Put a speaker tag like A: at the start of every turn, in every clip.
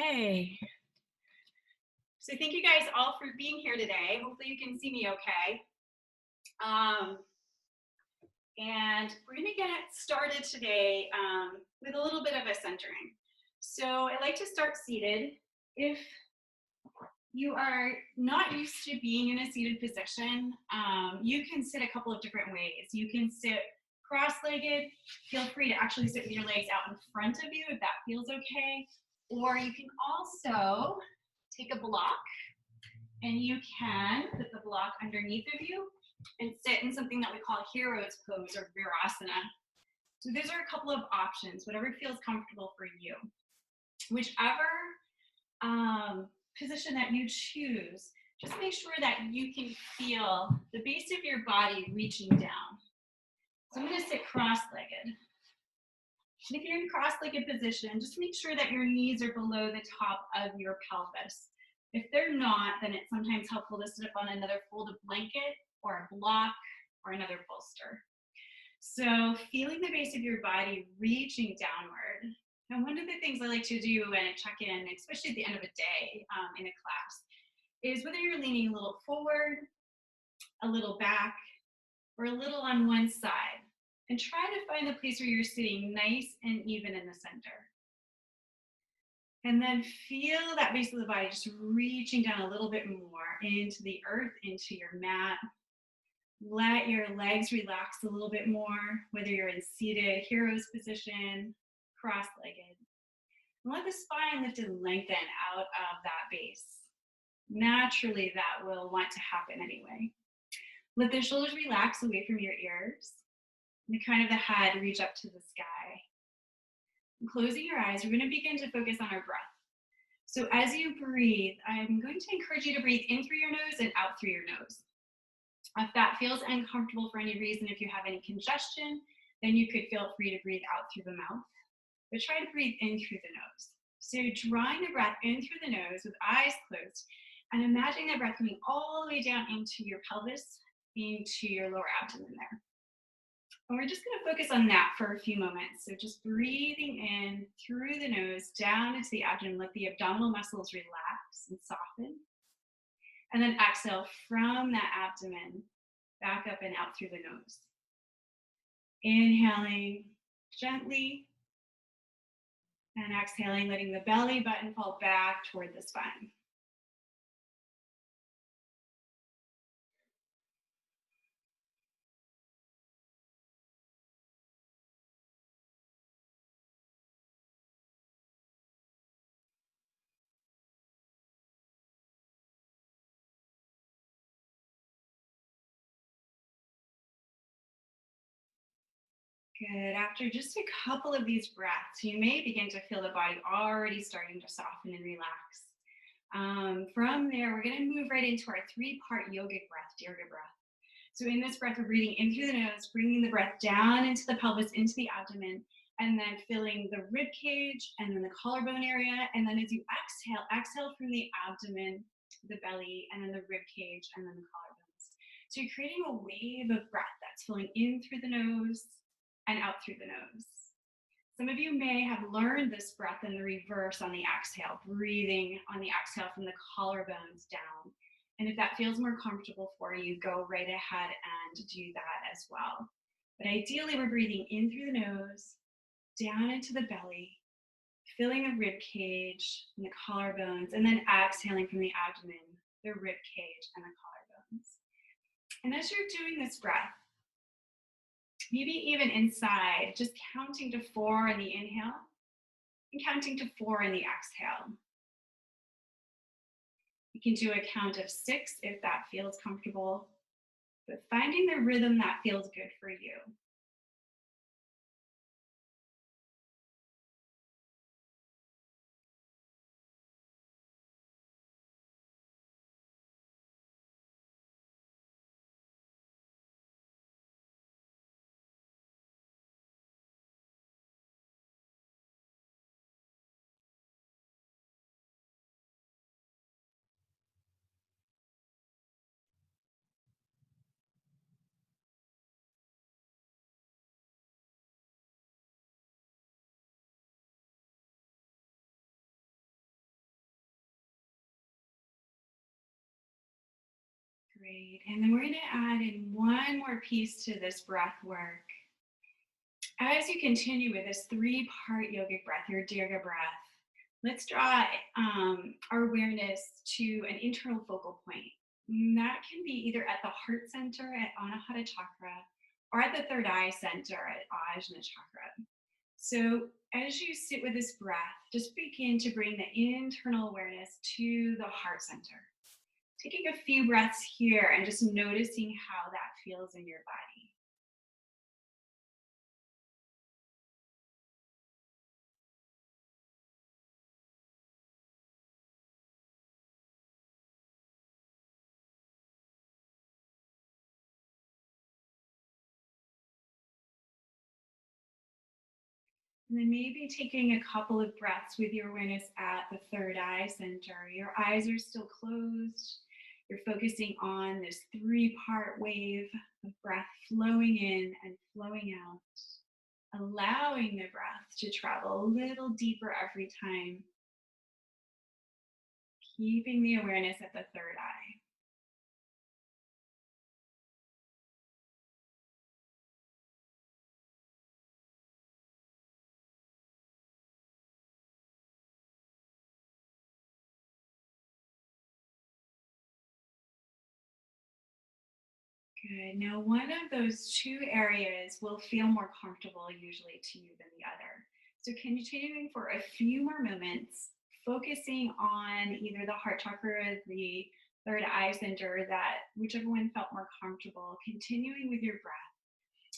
A: Hey, so thank you guys all for being here today. Hopefully you can see me okay. Um, and we're gonna get started today with a little bit of a centering. So I like to start seated. If you are not used to being in a seated position, you can sit a couple of different ways. You can sit cross-legged. Feel free to actually sit with your legs out in front of you if that feels okay. Or you can also take a block and you can put the block underneath of you and sit in something that we call hero's pose or virasana. So those are a couple of options, whatever feels comfortable for you. Whichever position that you choose, just make sure that you can feel the base of your body reaching down. So I'm going to sit cross-legged. And if you're in cross-legged position, just make sure that your knees are below the top of your pelvis. If they're not, then it's sometimes helpful to sit up on another folded blanket or a block or another bolster. So feeling the base of your body reaching downward. And one of the things I like to do when I check in, especially at the end of a day in a class, is whether you're leaning a little forward, a little back, or a little on one side. And try to find the place where you're sitting nice and even in the center. And then feel that base of the body just reaching down a little bit more into the earth, into your mat. Let your legs relax a little bit more, whether you're in seated, hero's position, cross-legged. And let the spine lift and lengthen out of that base. Naturally, that will want to happen anyway. Let the shoulders relax away from your ears. And the crown of the head reach up to the sky. And closing your eyes, we're going to begin to focus on our breath. So as you breathe, I'm going to encourage you to breathe in through your nose and out through your nose. If that feels uncomfortable for any reason, if you have any congestion, then you could feel free to breathe out through the mouth. But try to breathe in through the nose. So drawing the breath in through the nose with eyes closed, and imagine that breath coming all the way down into your pelvis, into your lower abdomen there. And we're just going to focus on that for a few moments. So just breathing in through the nose, down into the abdomen, let the abdominal muscles relax and soften. And then exhale from that abdomen, back up and out through the nose. Inhaling gently, and exhaling, letting the belly button fall back toward the spine. Good. After just a couple of these breaths, you may begin to feel the body already starting to soften and relax. From there, we're going to move right into our three-part yogic breath, Dirga breath. So in this breath, we're breathing in through the nose, bringing the breath down into the pelvis, into the abdomen, and then filling the rib cage and then the collarbone area. And then as you exhale, exhale from the abdomen, the belly, and then the rib cage, and then the collarbones. So you're creating a wave of breath that's filling in through the nose and out through the nose. Some of you may have learned this breath in the reverse on the exhale, breathing on the exhale from the collarbones down. And if that feels more comfortable for you, go right ahead and do that as well. But ideally, we're breathing in through the nose, down into the belly, filling the rib cage and the collarbones, and then exhaling from the abdomen, the rib cage and the collarbones. And as you're doing this breath, maybe even inside, just counting to 4 in the inhale and counting to 4 in the exhale. You can do a count of 6 if that feels comfortable, but finding the rhythm that feels good for you. Great. And then we're going to add in one more piece to this breath work. As you continue with this 3-part yogic breath, your Dirga breath, let's draw our awareness to an internal focal point. And that can be either at the heart center at Anahata chakra or at the third eye center at Ajna chakra. So as you sit with this breath, just begin to bring the internal awareness to the heart center. Taking a few breaths here and just noticing how that feels in your body. And then maybe taking a couple of breaths with your awareness at the third eye center. Your eyes are still closed. You're focusing on this 3-part wave of breath flowing in and flowing out, allowing the breath to travel a little deeper every time, keeping the awareness at the third eye. Good. Now, one of those 2 areas will feel more comfortable usually to you than the other. So continuing for a few more moments, focusing on either the heart chakra or the third eye center, that whichever one felt more comfortable, continuing with your breath.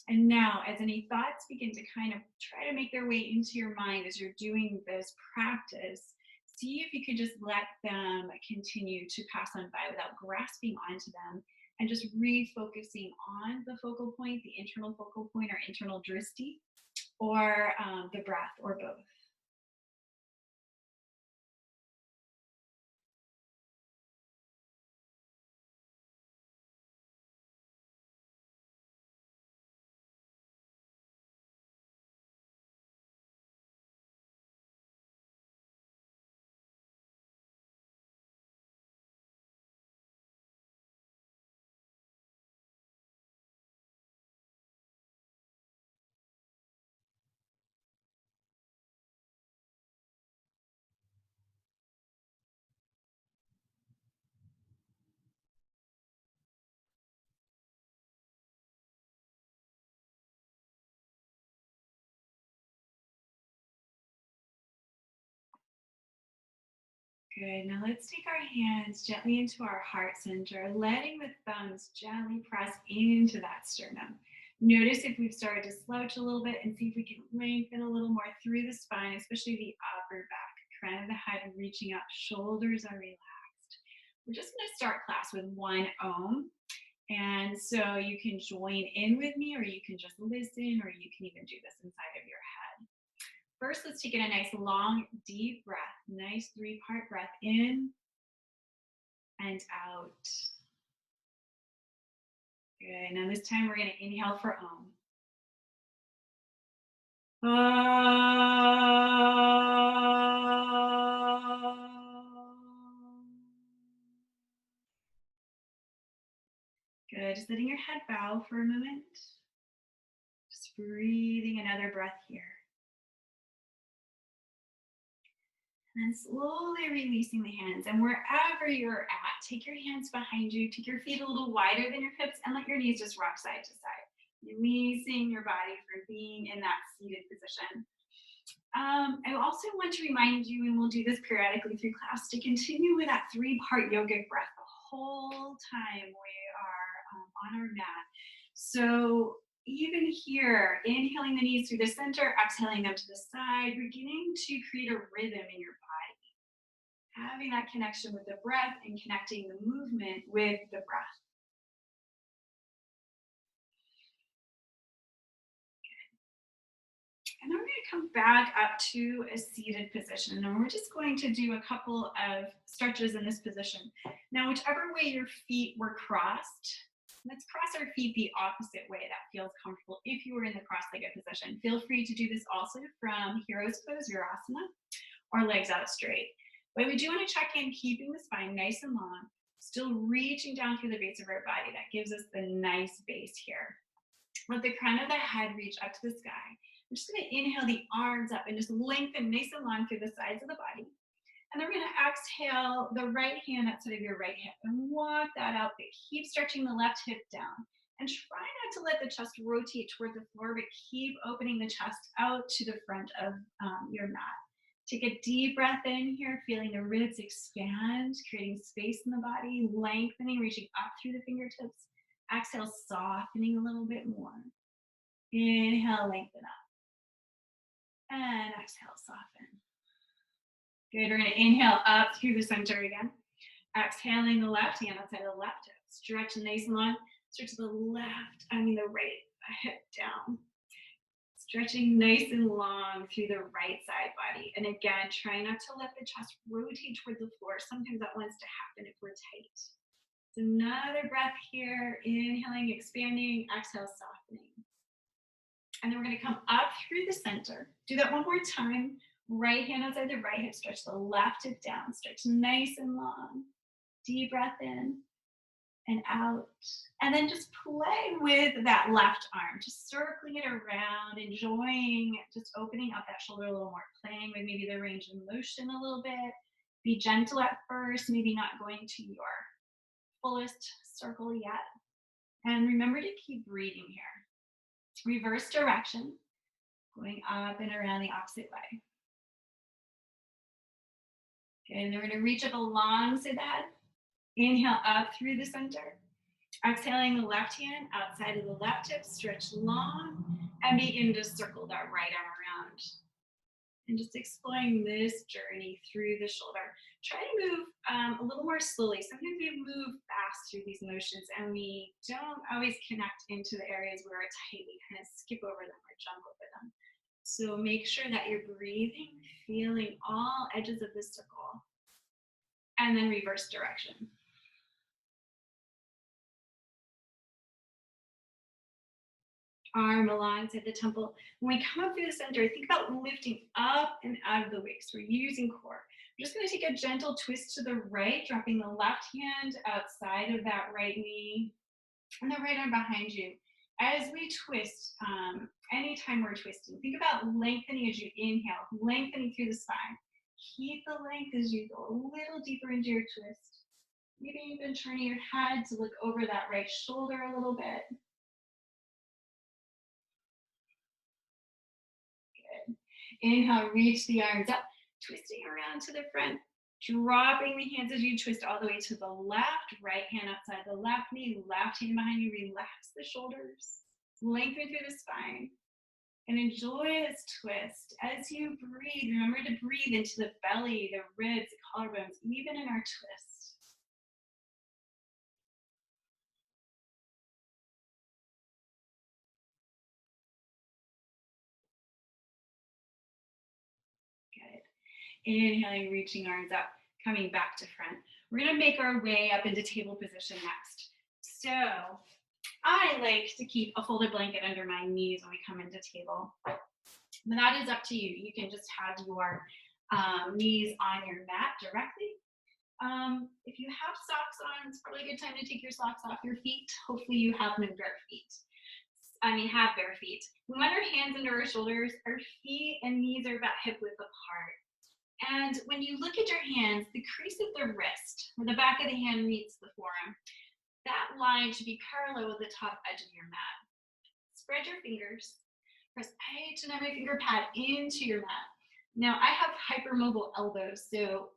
A: And now, as any thoughts begin to kind of try to make their way into your mind as you're doing this practice, see if you could just let them continue to pass on by without grasping onto them and just refocusing on the focal point, the internal focal point or internal drishti, or the breath, or both. Good. Now let's take our hands gently into our heart center, letting the thumbs gently press into that sternum. Notice if we've started to slouch a little bit, and see if we can lengthen a little more through the spine, especially the upper back, crown of the head reaching up, shoulders are relaxed. We're just going to start class with 1 Om. And so you can join in with me, or you can just listen, or you can even do this inside of your head. First, let's take in a nice long, deep breath. Nice 3-part breath in and out. Good. Now this time we're going to inhale for Om. Good. Just letting your head bow for a moment. Just breathing another breath here. And then slowly releasing the hands. And wherever you're at, take your hands behind you, take your feet a little wider than your hips, and let your knees just rock side to side. Releasing your body for being in that seated position. I also want to remind you, and we'll do this periodically through class, to continue with that 3-part yogic breath the whole time we are on our mat. So even here, inhaling the knees through the center, exhaling them to the side, beginning to create a rhythm in your body. Having that connection with the breath and connecting the movement with the breath. And then we're going to come back up to a seated position. And we're just going to do a couple of stretches in this position. Now, whichever way your feet were crossed, let's cross our feet the opposite way that feels comfortable. If you were in the cross-legged position, feel free to do this also from Hero's Pose, Virasana, or legs out straight. But we do want to check in, keeping the spine nice and long. Still reaching down through the base of our body. That gives us the nice base here. Let the crown of the head reach up to the sky. I'm just going to inhale the arms up and just lengthen nice and long through the sides of the body. And then we're going to exhale the right hand outside of your right hip and walk that out. But keep stretching the left hip down. And try not to let the chest rotate toward the floor, but keep opening the chest out to the front of your mat. Take a deep breath in here, feeling the ribs expand, creating space in the body, lengthening, reaching up through the fingertips. Exhale, softening a little bit more. Inhale, lengthen up. And exhale, soften. Good, we're gonna inhale up through the center again. Exhaling the left hand outside the left hip. Stretch nice and long. Stretch the right hip down. Stretching nice and long through the right side body. And again, try not to let the chest rotate toward the floor. Sometimes that wants to happen if we're tight. So another breath here. Inhaling, expanding, exhale, softening. And then we're going to come up through the center. Do that one more time. Right hand outside the right hip. Stretch the left hip down. Stretch nice and long. Deep breath in and out. And then just play with that left arm, just circling it around, enjoying just opening up that shoulder a little more, playing with maybe the range of motion a little bit. Be gentle at first, maybe not going to your fullest circle yet. And remember to keep breathing here. Reverse direction, going up and around the opposite way. Okay, and then we're going to reach up alongside the head. Inhale up through the center. Exhaling the left hand outside of the left hip, stretch long, and begin to circle that right arm around. And just exploring this journey through the shoulder. Try to move a little more slowly. Sometimes we move fast through these motions and we don't always connect into the areas where it's tight. We kind of skip over them or jump over them. So make sure that you're breathing, feeling all edges of the circle, and then reverse direction. Arm alongside the temple. When we come up through the center, think about lifting up and out of the waist. We're using core. We're just going to take a gentle twist to the right, dropping the left hand outside of that right knee and the right arm behind you. As we twist, anytime we're twisting, think about lengthening as you inhale, lengthening through the spine. Keep the length as you go a little deeper into your twist. Maybe even turning your head to look over that right shoulder a little bit. Inhale, reach the arms up, twisting around to the front, dropping the hands as you twist all the way to the left, right hand outside the left knee, left hand behind you, relax the shoulders, lengthen through the spine, and enjoy this twist. As you breathe, remember to breathe into the belly, the ribs, the collarbones, even in our twist. Inhaling, reaching arms up, coming back to front. We're going to make our way up into table position next. So I like to keep a folded blanket under my knees when we come into table. But that is up to you. You can just have your knees on your mat directly. If you have socks on, it's probably a good time to take your socks off your feet. Hopefully you have no bare feet. Have bare feet. We want our hands under our shoulders. Our feet and knees are about hip width apart. And when you look at your hands, the crease of the wrist, where the back of the hand meets the forearm, that line should be parallel with the top edge of your mat. Spread your fingers. Press each and every finger pad into your mat. Now, I have hypermobile elbows, so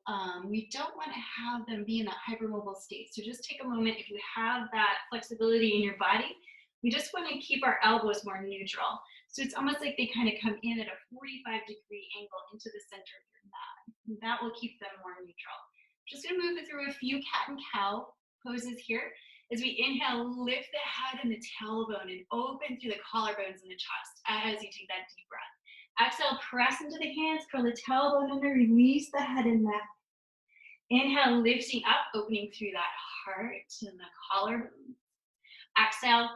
A: we don't want to have them be in that hypermobile state. So just take a moment. If you have that flexibility in your body, we just want to keep our elbows more neutral. So it's almost like they kind of come in at a 45-degree angle into the center of your mat. That will keep them more neutral. Just going to move through a few cat and cow poses here. As we inhale, lift the head and the tailbone and open through the collarbones and the chest as you take that deep breath. Exhale, press into the hands, curl the tailbone under, release the head and neck. Inhale, lifting up, opening through that heart and the collarbone. Exhale,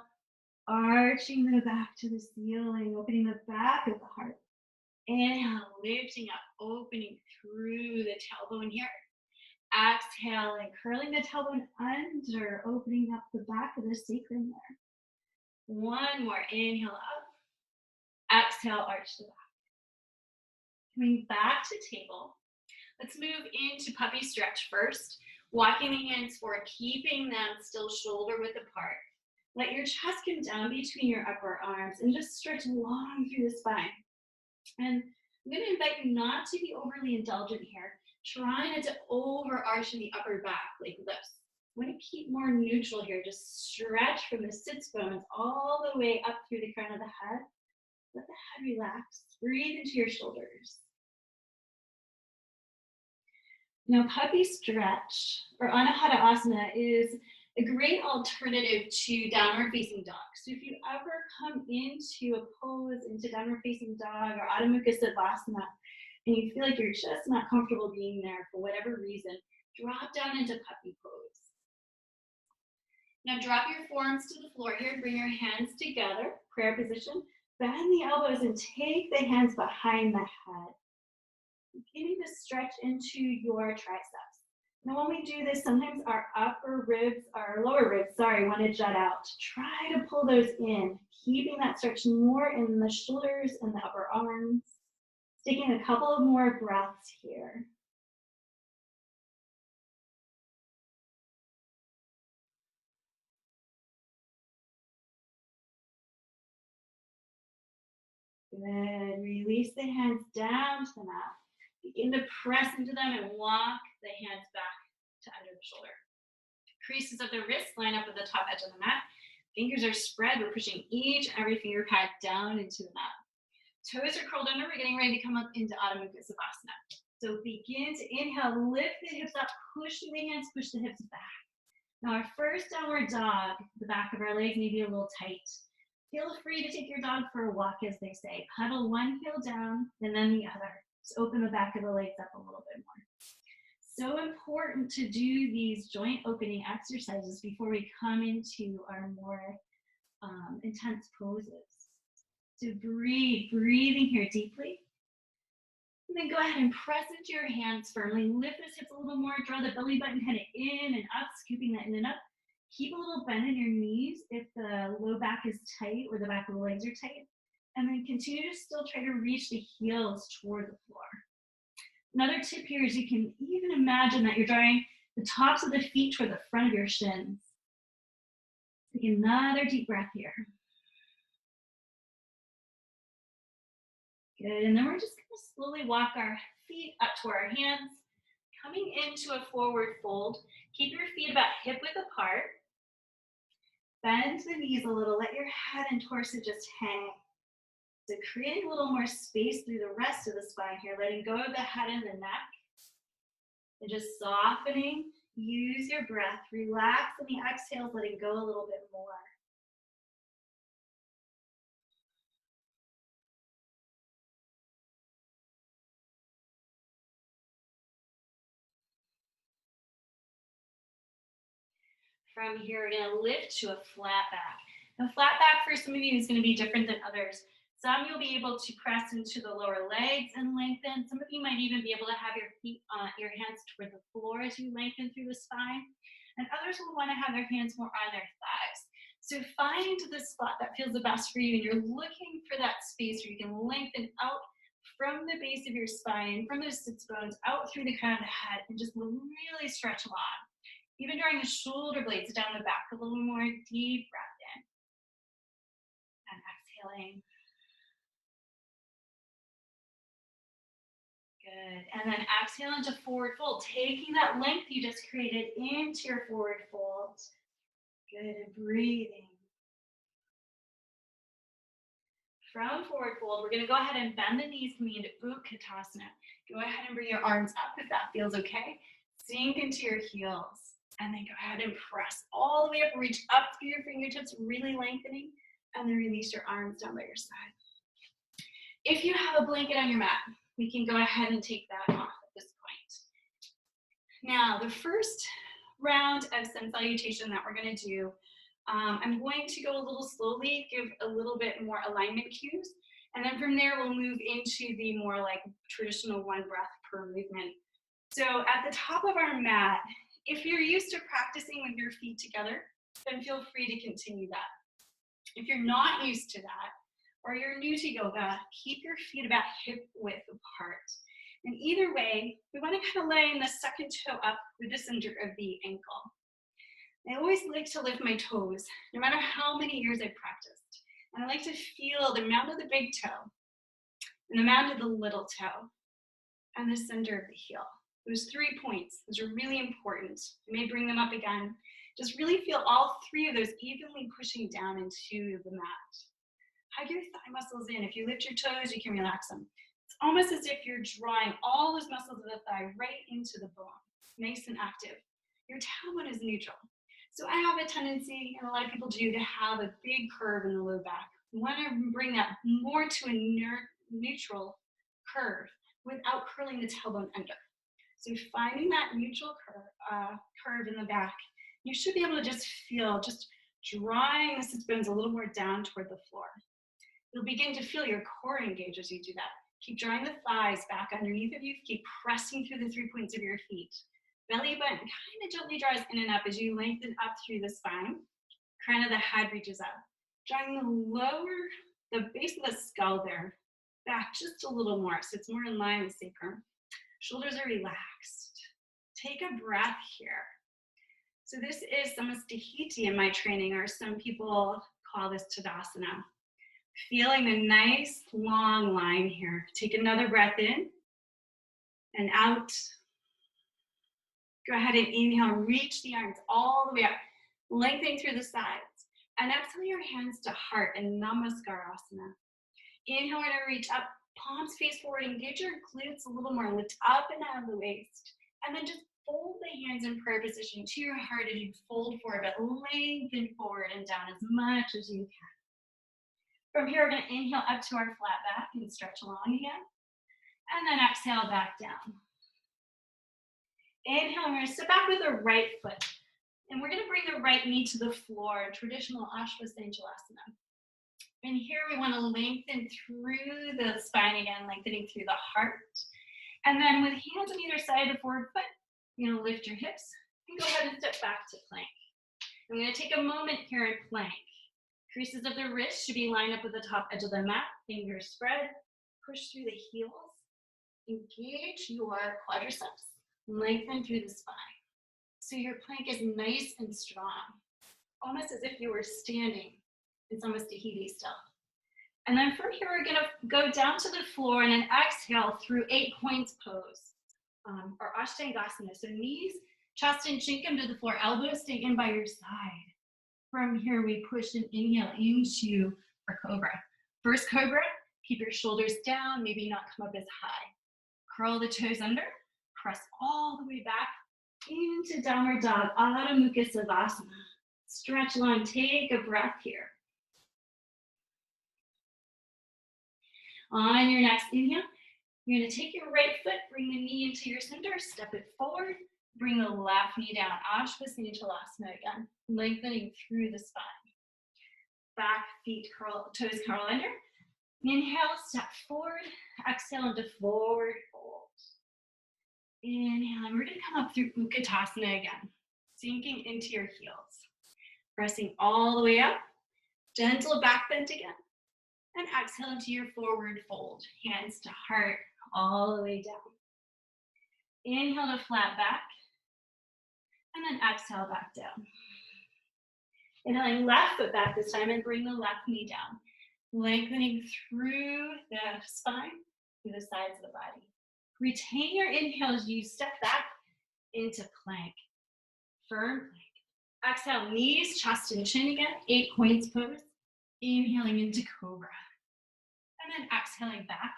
A: arching the back to the ceiling, opening the back of the heart. Inhale, lifting up, opening through the tailbone here. Exhale and curling the tailbone under, opening up the back of the sacrum there. One more, inhale up. Exhale, arch the back. Coming back to table. Let's move into puppy stretch first. Walking the hands forward, keeping them still shoulder width apart. Let your chest come down between your upper arms and just stretch long through the spine. And I'm going to invite you not to be overly indulgent here. Try not to overarch in the upper back like this. I want to keep more neutral here. Just stretch from the sits bones all the way up through the crown of the head. Let the head relax. Breathe into your shoulders. Now, puppy stretch or Anahata Asana is a great alternative to downward facing dog. So if you ever come into a pose, into downward facing dog or Adho Mukha Savasana, and you feel like you're just not comfortable being there for whatever reason, drop down into puppy pose. Now drop your forearms to the floor here, bring your hands together, prayer position, bend the elbows and take the hands behind the head. Beginning to stretch into your triceps. Now when we do this, sometimes our lower ribs, want to jut out. Try to pull those in, keeping that stretch more in the shoulders and the upper arms. Taking a couple of more breaths here. Good. Release the hands down to the mat. Begin to press into them and walk the hands back to under the shoulder. Creases of the wrists line up with the top edge of the mat. Fingers are spread. We're pushing each and every finger pad down into the mat. Toes are curled under. We're getting ready to come up into Adho Mukha Savasana. So begin to inhale, lift the hips up, push the hands, push the hips back. Now our first downward dog, the back of our legs may be a little tight. Feel free to take your dog for a walk, as they say. Pedal one heel down and then the other. Just open the back of the legs up a little bit more. So important to do these joint opening exercises before we come into our more intense poses. So breathe, breathing here deeply. And then go ahead and press into your hands firmly. Lift the hips a little more. Draw the belly button headed in and up, scooping that in and up. Keep a little bend in your knees if the low back is tight or the back of the legs are tight. And then continue to still try to reach the heels toward the floor. Another tip here is you can even imagine that you're drawing the tops of the feet toward the front of your shins. Take another deep breath here. Good, and then we're just gonna slowly walk our feet up to our hands, coming into a forward fold. Keep your feet about hip width apart. Bend the knees a little, let your head and torso just hang. So creating a little more space through the rest of the spine here, letting go of the head and the neck. And just softening, use your breath, relax in the exhales, letting go a little bit more. From here, we're gonna lift to a flat back. Now flat back for some of you is gonna be different than others. Some you'll be able to press into the lower legs and lengthen. Some of you might even be able to have your feet, your hands toward the floor as you lengthen through the spine. And others will wanna have their hands more on their thighs. So find the spot that feels the best for you, and you're looking for that space where you can lengthen out from the base of your spine, from those sits bones, out through the crown of the head, and just really stretch long. Even drawing the shoulder blades down the back a little more. Deep breath in. And exhaling. Good. And then exhale into forward fold. Taking that length you just created into your forward fold. Good. And breathing. From forward fold, we're going to go ahead and bend the knees coming into Utkatasana. Go ahead and bring your arms up if that feels okay. Sink into your heels. And then go ahead and press all the way up, reach up through your fingertips, really lengthening, and then release your arms down by your side. If you have a blanket on your mat, we can go ahead and take that off at this point. Now, the first round of sun salutation that we're gonna do, I'm going to go a little slowly, give a little bit more alignment cues, and then from there we'll move into the more like traditional one breath per movement
B: So at the top of our mat, if you're used to practicing with your feet together, then feel free to continue that. If you're not used to that, or you're new to yoga, keep your feet about hip width apart. And either way, we want to kind of lay the second toe up with the center of the ankle. I always like to lift my toes, no matter how many years I've practiced. And I like to feel the amount of the big toe and the amount of the little toe and the center of the heel. Those 3 points, those are really important. You may bring them up again. Just really feel all 3 of those evenly pushing down into the mat. Hug your thigh muscles in. If you lift your toes, you can relax them. It's almost as if you're drawing all those muscles of the thigh right into the bone, nice and active. Your tailbone is neutral. So I have a tendency, and a lot of people do, to have a big curve in the low back. We want to bring that more to a neutral curve without curling the tailbone under. So finding that neutral curve in the back, you should be able to just feel, just drawing the sit bones a little more down toward the floor. You'll begin to feel your core engage as you do that. Keep drawing the thighs back underneath of you. Keep pressing through the 3 points of your feet. Belly button kind of gently draws in and up as you lengthen up through the spine. Crown of the head reaches up. Drawing the base of the skull there back just a little more, so it's more in line with sacrum. Shoulders are relaxed. Take a breath here. So this is samastihiti in my training, or some people call this Tadasana. Feeling a nice long line here. Take another breath in and out. Go ahead and inhale, reach the arms all the way up, lengthening through the sides. And exhale your hands to heart in Namaskarasana. Inhale, we're gonna reach up, palms face forward, engage your glutes a little more, lift up and out of the waist. And then just fold the hands in prayer position to your heart as you fold forward, but lengthen forward and down as much as you can. From here, we're gonna inhale up to our flat back and stretch along again. And then exhale back down. Inhale, we're gonna sit back with the right foot. And we're gonna bring the right knee to the floor, traditional Ashvasanchalasana. And here we wanna lengthen through the spine again, lengthening through the heart. And then with hands on either side of the forward foot, you're gonna lift your hips and go ahead and step back to plank. I'm gonna take a moment here in plank. Creases of the wrist should be lined up with the top edge of the mat. Fingers spread, push through the heels. Engage your quadriceps, lengthen through the spine. So your plank is nice and strong, almost as if you were standing in samastihiti still. And then from here, we're gonna go down to the floor and then exhale through 8 points pose, or Ashtangasana. So knees, chest and chin come to the floor, elbows stay in by your side. From here, we push and inhale into our cobra. First cobra, keep your shoulders down, maybe not come up as high. Curl the toes under, press all the way back into downward dog, Adho Mukha Savasana. Stretch long, take a breath here. On your next inhale, you're gonna take your right foot, bring the knee into your center, step it forward, bring the left knee down, Ashvasanchalasana again, lengthening through the spine. Back feet curl, toes curl under. Inhale, step forward, exhale into forward fold. Inhale, and we're gonna come up through Utkatasana again, sinking into your heels. Pressing all the way up, gentle back bend again. And exhale into your forward fold, hands to heart, all the way down. Inhale to flat back, and then exhale back down. Inhaling left foot back this time and bring the left knee down, lengthening through the spine, through the sides of the body. Retain your inhale as you step back into plank, firm plank. Exhale, knees, chest, and chin again, 8 points pose. Inhaling into cobra. And then exhaling back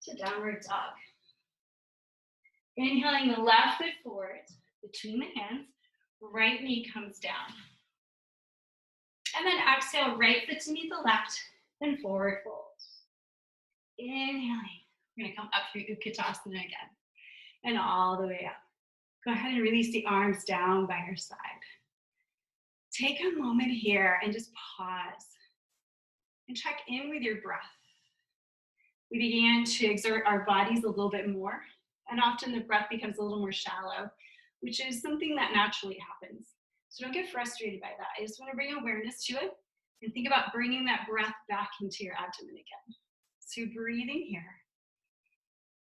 B: to downward dog. Inhaling the left foot forward between the hands, right knee comes down. And then exhale, right foot to meet the left, then forward fold. Inhaling, we're gonna come up through Utkatasana again, and all the way up. Go ahead and release the arms down by your side. Take a moment here and just pause and check in with your breath. We began to exert our bodies a little bit more And often the breath becomes a little more shallow, which is something that naturally happens. So don't get frustrated by that. I just want to bring awareness to it and think about bringing that breath back into your abdomen again. So breathing here.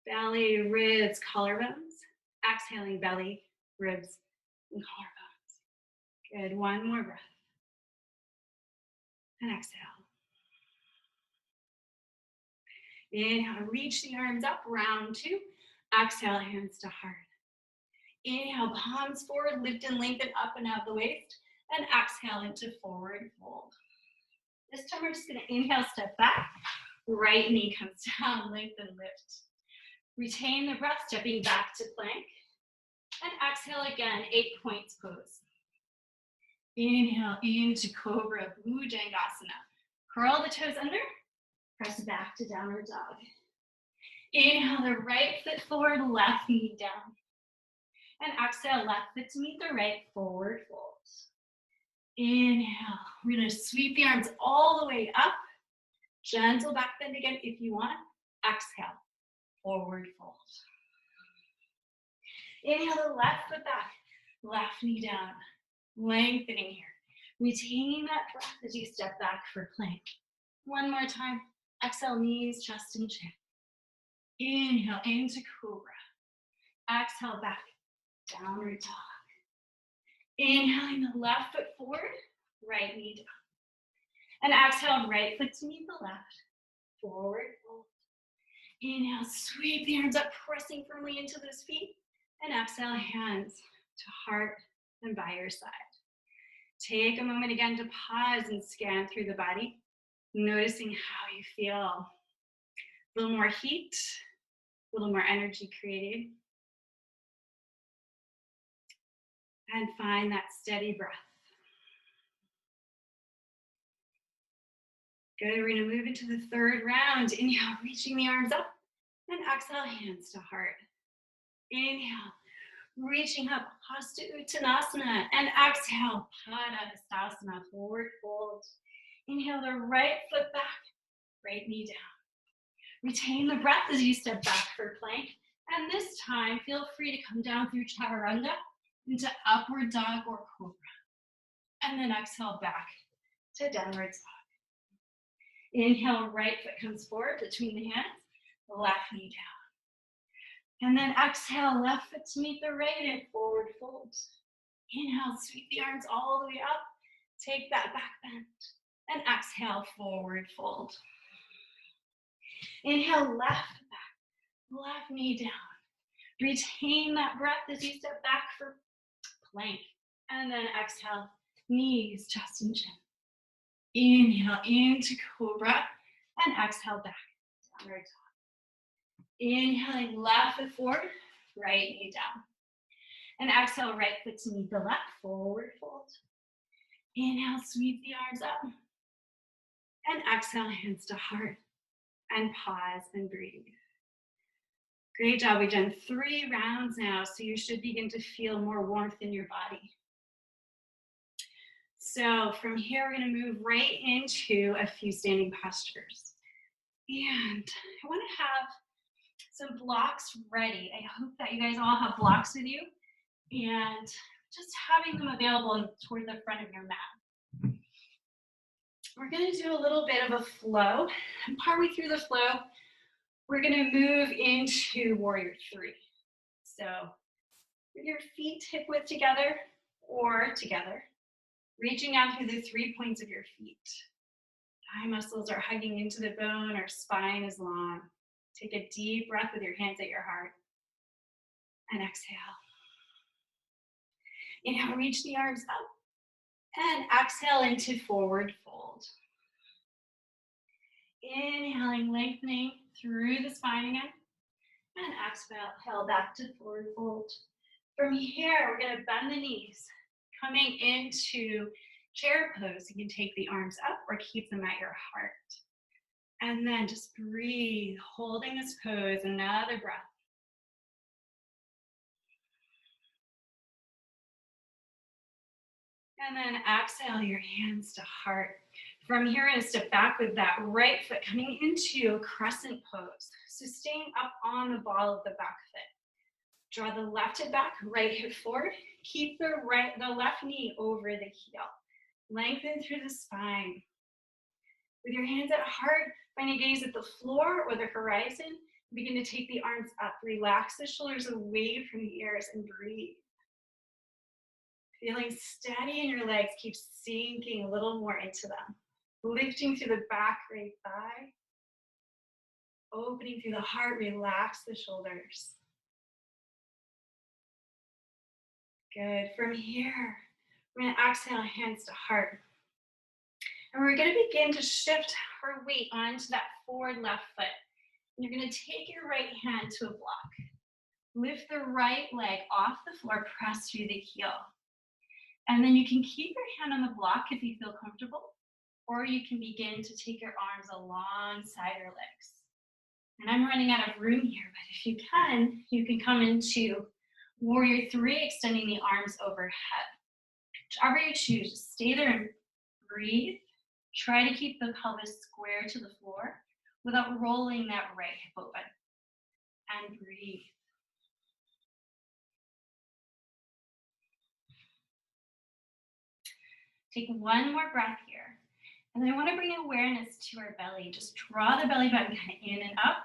B: Belly, ribs, collarbones. Exhaling belly, ribs, and collarbones. Good, one more breath. And exhale. Inhale, reach the arms up, round two. Exhale, hands to heart. Inhale, palms forward, lift and lengthen up and out the waist. And exhale into forward fold. This time we're just gonna inhale, step back. Right knee comes down, lengthen, lift. Retain the breath, stepping back to plank. And exhale again, 8 points pose. Inhale into Cobra, Bhujangasana. Curl the toes under, press back to downward dog. Inhale the right foot forward, left knee down. And exhale, left foot to meet the right, forward fold. Inhale, we're gonna sweep the arms all the way up. Gentle back bend again if you want. Exhale, forward fold. Inhale the left foot back, left knee down. Lengthening here. Retaining that breath as you step back for plank. One more time. Exhale, knees, chest, and chin. Inhale into Cobra. Exhale back, downward dog. Inhaling the left foot forward, right knee down. And exhale, right foot to meet the left, forward fold. Inhale, sweep the arms up, pressing firmly into those feet. And exhale, hands to heart and by your side. Take a moment again to pause and scan through the body, noticing how you feel. A little more heat, a little more energy created. And find that steady breath. Good, we're gonna move into the third round. Inhale, reaching the arms up, and exhale, hands to heart. Inhale, reaching up, Hasta Uttanasana, and exhale, Padahastasana, forward fold. Inhale the right foot back, right knee down. Retain the breath as you step back for plank, and this time feel free to come down through Chaturanga into upward dog or cobra. And then exhale back to downward dog. Inhale, right foot comes forward between the hands, left knee down. And then exhale, left foot to meet the right and forward fold. Inhale, sweep the arms all the way up. Take that back bend. And exhale, forward fold. Inhale, left back, left knee down. Retain that breath as you step back for plank. And then exhale, knees, chest, and chin. Inhale into cobra and exhale back, downward dog. Inhaling left foot forward, right knee down. And exhale, right foot to meet the left, forward fold. Inhale, sweep the arms up. And exhale, hands to heart. And pause and breathe. Great job. We've done 3 rounds now, so you should begin to feel more warmth in your body. So from here, we're going to move right into a few standing postures. And I want to have some blocks ready. I hope that you guys all have blocks with you, and just having them available toward the front of your mat. We're going to do a little bit of a flow, and partway through the flow, we're going to move into Warrior 3. So with your feet hip width together or together, reaching out through the 3 points of your feet. Thigh muscles are hugging into the bone, our spine is long. Take a deep breath with your hands at your heart. And exhale. Inhale, reach the arms up. And exhale into forward fold. Inhaling, lengthening through the spine again. And exhale back to forward fold. From here, we're going to bend the knees. Coming into chair pose, you can take the arms up or keep them at your heart. And then just breathe, holding this pose, another breath. And then exhale your hands to heart. From here, I'm going to step back with that right foot coming into a crescent pose. So staying up on the ball of the back foot. Draw the left hip back, right hip forward. Keep the left knee over the heel. Lengthen through the spine. With your hands at heart, find a gaze at the floor or the horizon. Begin to take the arms up. Relax the shoulders away from the ears and breathe. Feeling steady in your legs, keep sinking a little more into them. Lifting through the back right thigh. Opening through the heart, relax the shoulders. Good. From here, we're going to exhale, hands to heart. And we're going to begin to shift our weight onto that forward left foot. And you're going to take your right hand to a block. Lift the right leg off the floor, press through the heel. And then you can keep your hand on the block if you feel comfortable, or you can begin to take your arms alongside your legs. And I'm running out of room here, but if you can come into Warrior 3, extending the arms overhead. Whichever you choose, stay there and breathe. Try to keep the pelvis square to the floor without rolling that right hip open. And breathe. Take one more breath here. And then I want to bring awareness to our belly. Just draw the belly button kind of in and up.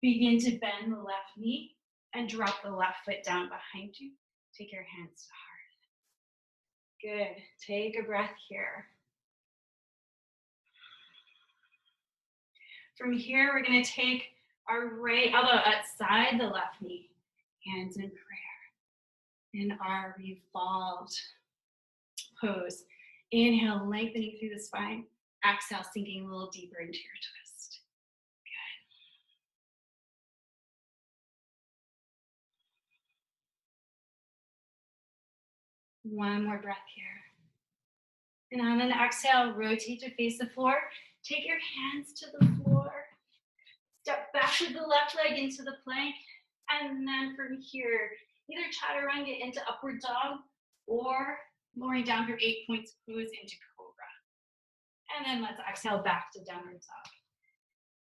B: Begin to bend the left knee and drop the left foot down behind you. Take your hands to heart. Good. Take a breath here. From here, we're going to take our right elbow outside the left knee. Hands in prayer. In our revolved pose. Inhale, lengthening through the spine. Exhale, sinking a little deeper into your twist. Good. One more breath here. And on an exhale, rotate to face the floor. Take your hands to the floor. Step back with the left leg into the plank. And then from here, either chaturanga into upward dog or lowering down through 8 points pose into cobra. And then let's exhale back to downward dog.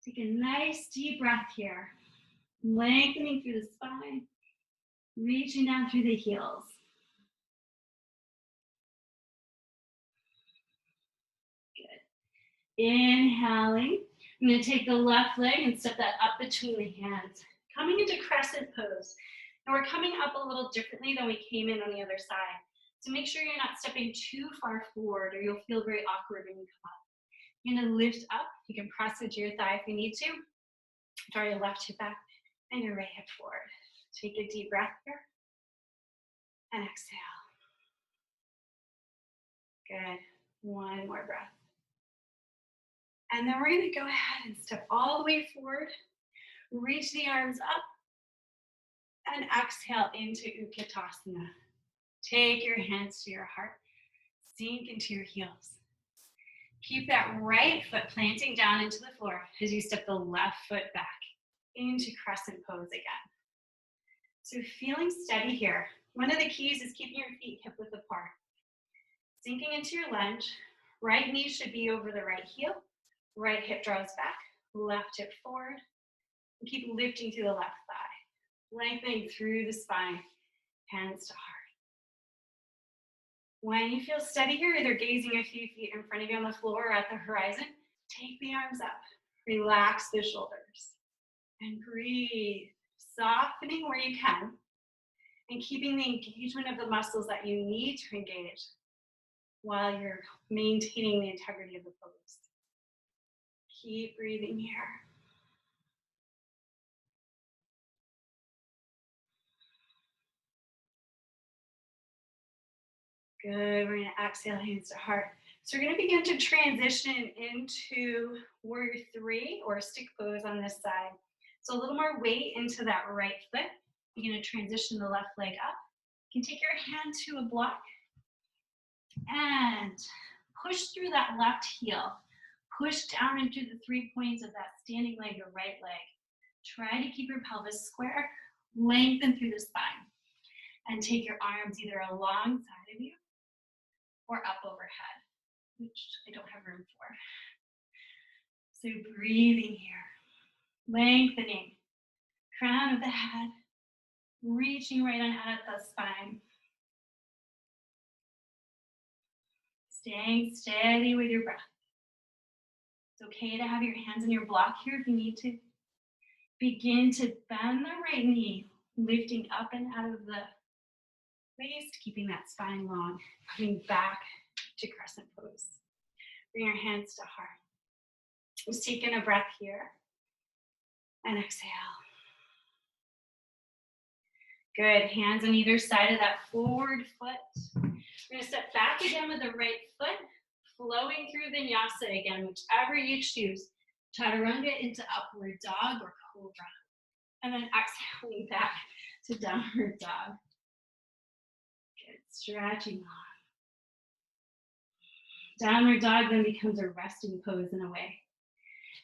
B: Take a nice deep breath here. Lengthening through the spine. Reaching down through the heels. Good. Inhaling. I'm going to take the left leg and step that up between the hands. Coming into crescent pose. And we're coming up a little differently than we came in on the other side. So make sure you're not stepping too far forward or you'll feel very awkward when you come up. You're going to lift up. You can press into your thigh if you need to. Draw your left hip back and your right hip forward. Take a deep breath here. And exhale. Good. One more breath. And then we're going to go ahead and step all the way forward. Reach the arms up. And exhale into Utkatasana. Take your hands to your heart. Sink into your heels. Keep that right foot planting down into the floor as you step the left foot back into crescent pose again. So feeling steady here. One of the keys is keeping your feet hip width apart. Sinking into your lunge. Right knee should be over the right heel. Right hip draws back. Left hip forward. And keep lifting through the left thigh. Lengthening through the spine. Hands to heart. When you feel steady here, either gazing a few feet in front of you on the floor or at the horizon, take the arms up. Relax the shoulders. And breathe. Softening where you can. And keeping the engagement of the muscles that you need to engage while you're maintaining the integrity of the pose. Keep breathing here. Good. We're going to exhale, hands to heart. So we're going to begin to transition into Warrior 3 or stick pose on this side. So a little more weight into that right foot. You're going to transition the left leg up. You can take your hand to a block and push through that left heel. Push down into the 3 points of that standing leg, your right leg. Try to keep your pelvis square. Lengthen through the spine. And take your arms either alongside of you or up overhead, which I don't have room for. So breathing here. Lengthening. Crown of the head. Reaching right on out of the spine. Staying steady with your breath. It's okay to have your hands in your block here if you need to. Begin to bend the right knee, lifting up and out of the waist, keeping that spine long, coming back to crescent pose. Bring your hands to heart. Just taking a breath here and exhale. Good, hands on either side of that forward foot. We're gonna step back again with the right foot, flowing through vinyasa again, whichever you choose. Chaturanga into upward dog or cobra. And then exhaling back to downward dog. Good, stretching long. Downward dog then becomes a resting pose in a way.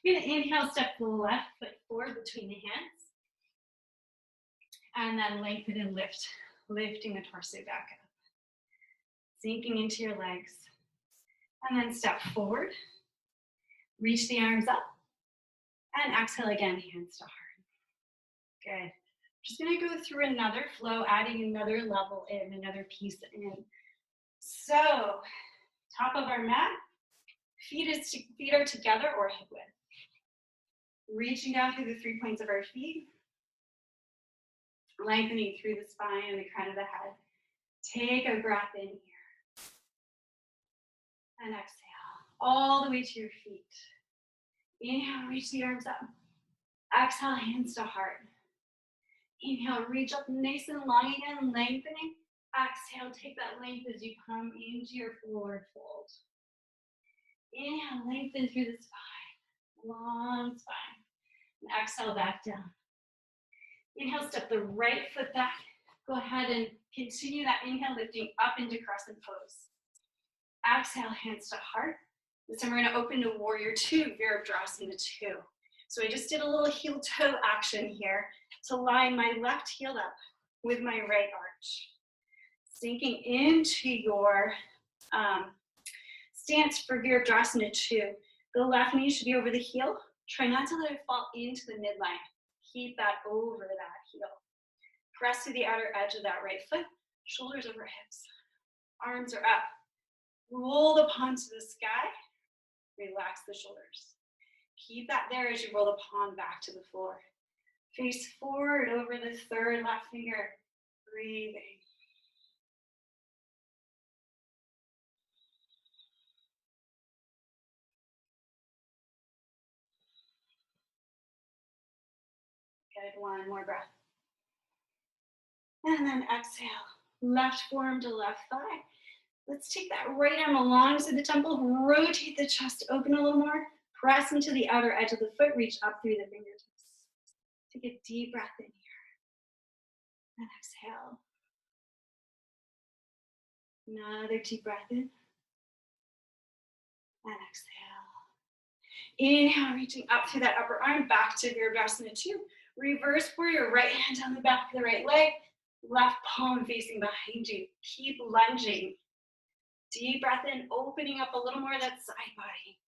B: You're gonna inhale, step the left foot forward between the hands. And then lengthen and lift, lifting the torso back up. Sinking into your legs. And then step forward. Reach the arms up. And exhale again, hands to heart. Good. Just gonna go through another flow, adding another level in, another piece in. So, top of our mat, feet are together or hip width. Reaching down through the 3 points of our feet. Lengthening through the spine and the crown of the head. Take a breath in here. And exhale, all the way to your feet. Inhale, reach the arms up. Exhale, hands to heart. Inhale, reach up nice and long again, lengthening. Exhale, take that length as you come into your forward fold. Inhale, lengthen through the spine, long spine. And exhale, back down. Inhale, step the right foot back. Go ahead and continue that inhale, lifting up into crescent pose. Exhale, hands to heart. This time we're going to open to warrior two, Virabhadrasana 2. So I just did a little heel toe action here to line my left heel up with my right arch. Sinking into your stance for Virabhadrasana 2. The left knee should be over the heel. Try not to let it fall into the midline. Keep that over that heel. Press to the outer edge of that right foot. Shoulders over hips. Arms are up. Roll the palm to the sky. Relax the shoulders. Keep that there as you roll the palm back to the floor. Face forward over the third left finger. Breathing. Good, one more breath. And then exhale. Left forearm to left thigh. Let's take that right arm alongside the temple. Rotate the chest open a little more. Press into the outer edge of the foot. Reach up through the fingertips. Take a deep breath in here. And exhale. Another deep breath in. And exhale. Inhale, reaching up through that upper arm, back to Virabhadrasana 2. Reverse warrior, right hand on the back of the right leg, left palm facing behind you. Keep lunging. Deep breath in, opening up a little more of that side body.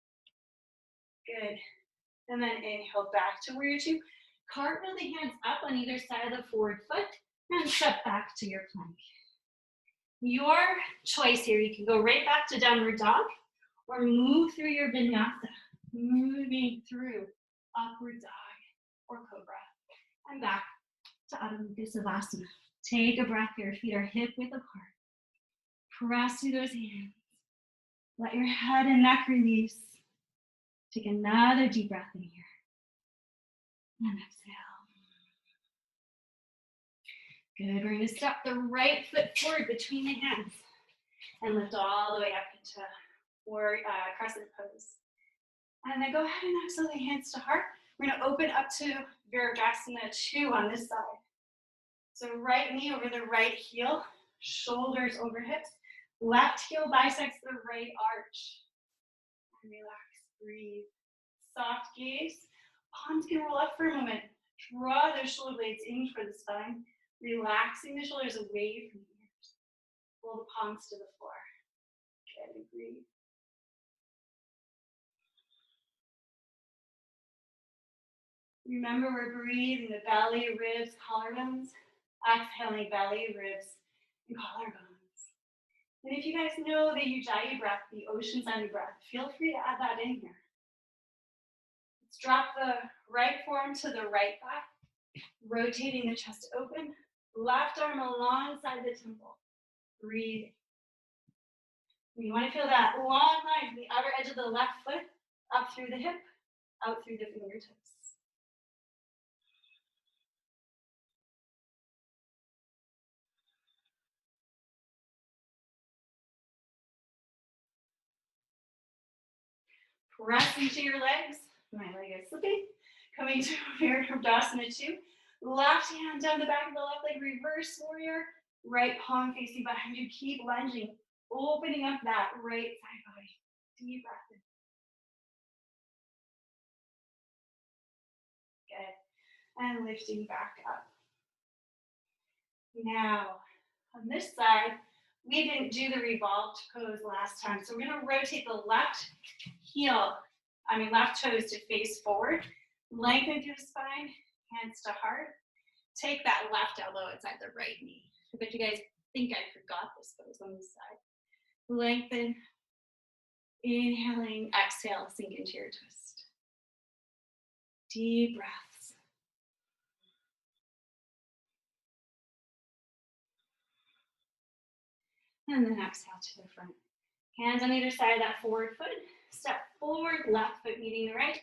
B: Good. And then inhale back to warrior 2. Cartwheel the hands up on either side of the forward foot and step back to your plank. Your choice here, you can go right back to downward dog or move through your vinyasa, moving through upward dog or cobra and back to Adho Mukha Savasana. Take a breath here, feet are hip width apart. Press through those hands. Let your head and neck release. Take another deep breath in here. And exhale. Good, we're gonna step the right foot forward between the hands and lift all the way up into crescent pose. And then go ahead and exhale the hands to heart. We're gonna open up to Virabhadrasana 2 on this side. So right knee over the right heel, shoulders over hips. Left heel bisects the right arch. And relax, breathe. Soft gaze. Palms can roll up for a moment. Draw those shoulder blades in for the spine. Relaxing the shoulders away from the ears. Pull the palms to the floor. Good, and breathe. Remember, we're breathing the belly, ribs, collarbones. Exhaling belly, ribs, and collarbones. And if you guys know the Ujjayi breath, the ocean sounding breath, feel free to add that in here. Let's drop the right forearm to the right thigh, rotating the chest open, left arm alongside the temple. Breathe. You want to feel that long line from the outer edge of the left foot up through the hip, out through the fingertips. Press into your legs. My leg is slipping. Coming to Virabhadrasana 2. Left hand down the back of the left leg, reverse warrior. Right palm facing behind you. Keep lunging, opening up that right side body. Deep breath in. Good. And lifting back up. Now, on this side, we didn't do the revolved pose last time. So we're going to rotate the left toes to face forward. Lengthen through the spine, hands to heart. Take that left elbow inside the right knee. I bet you guys think I forgot this pose on this side. Lengthen. Inhaling, exhale, sink into your twist. Deep breaths. And then exhale to the front. Hands on either side of that forward foot. Step forward, left foot meeting the right.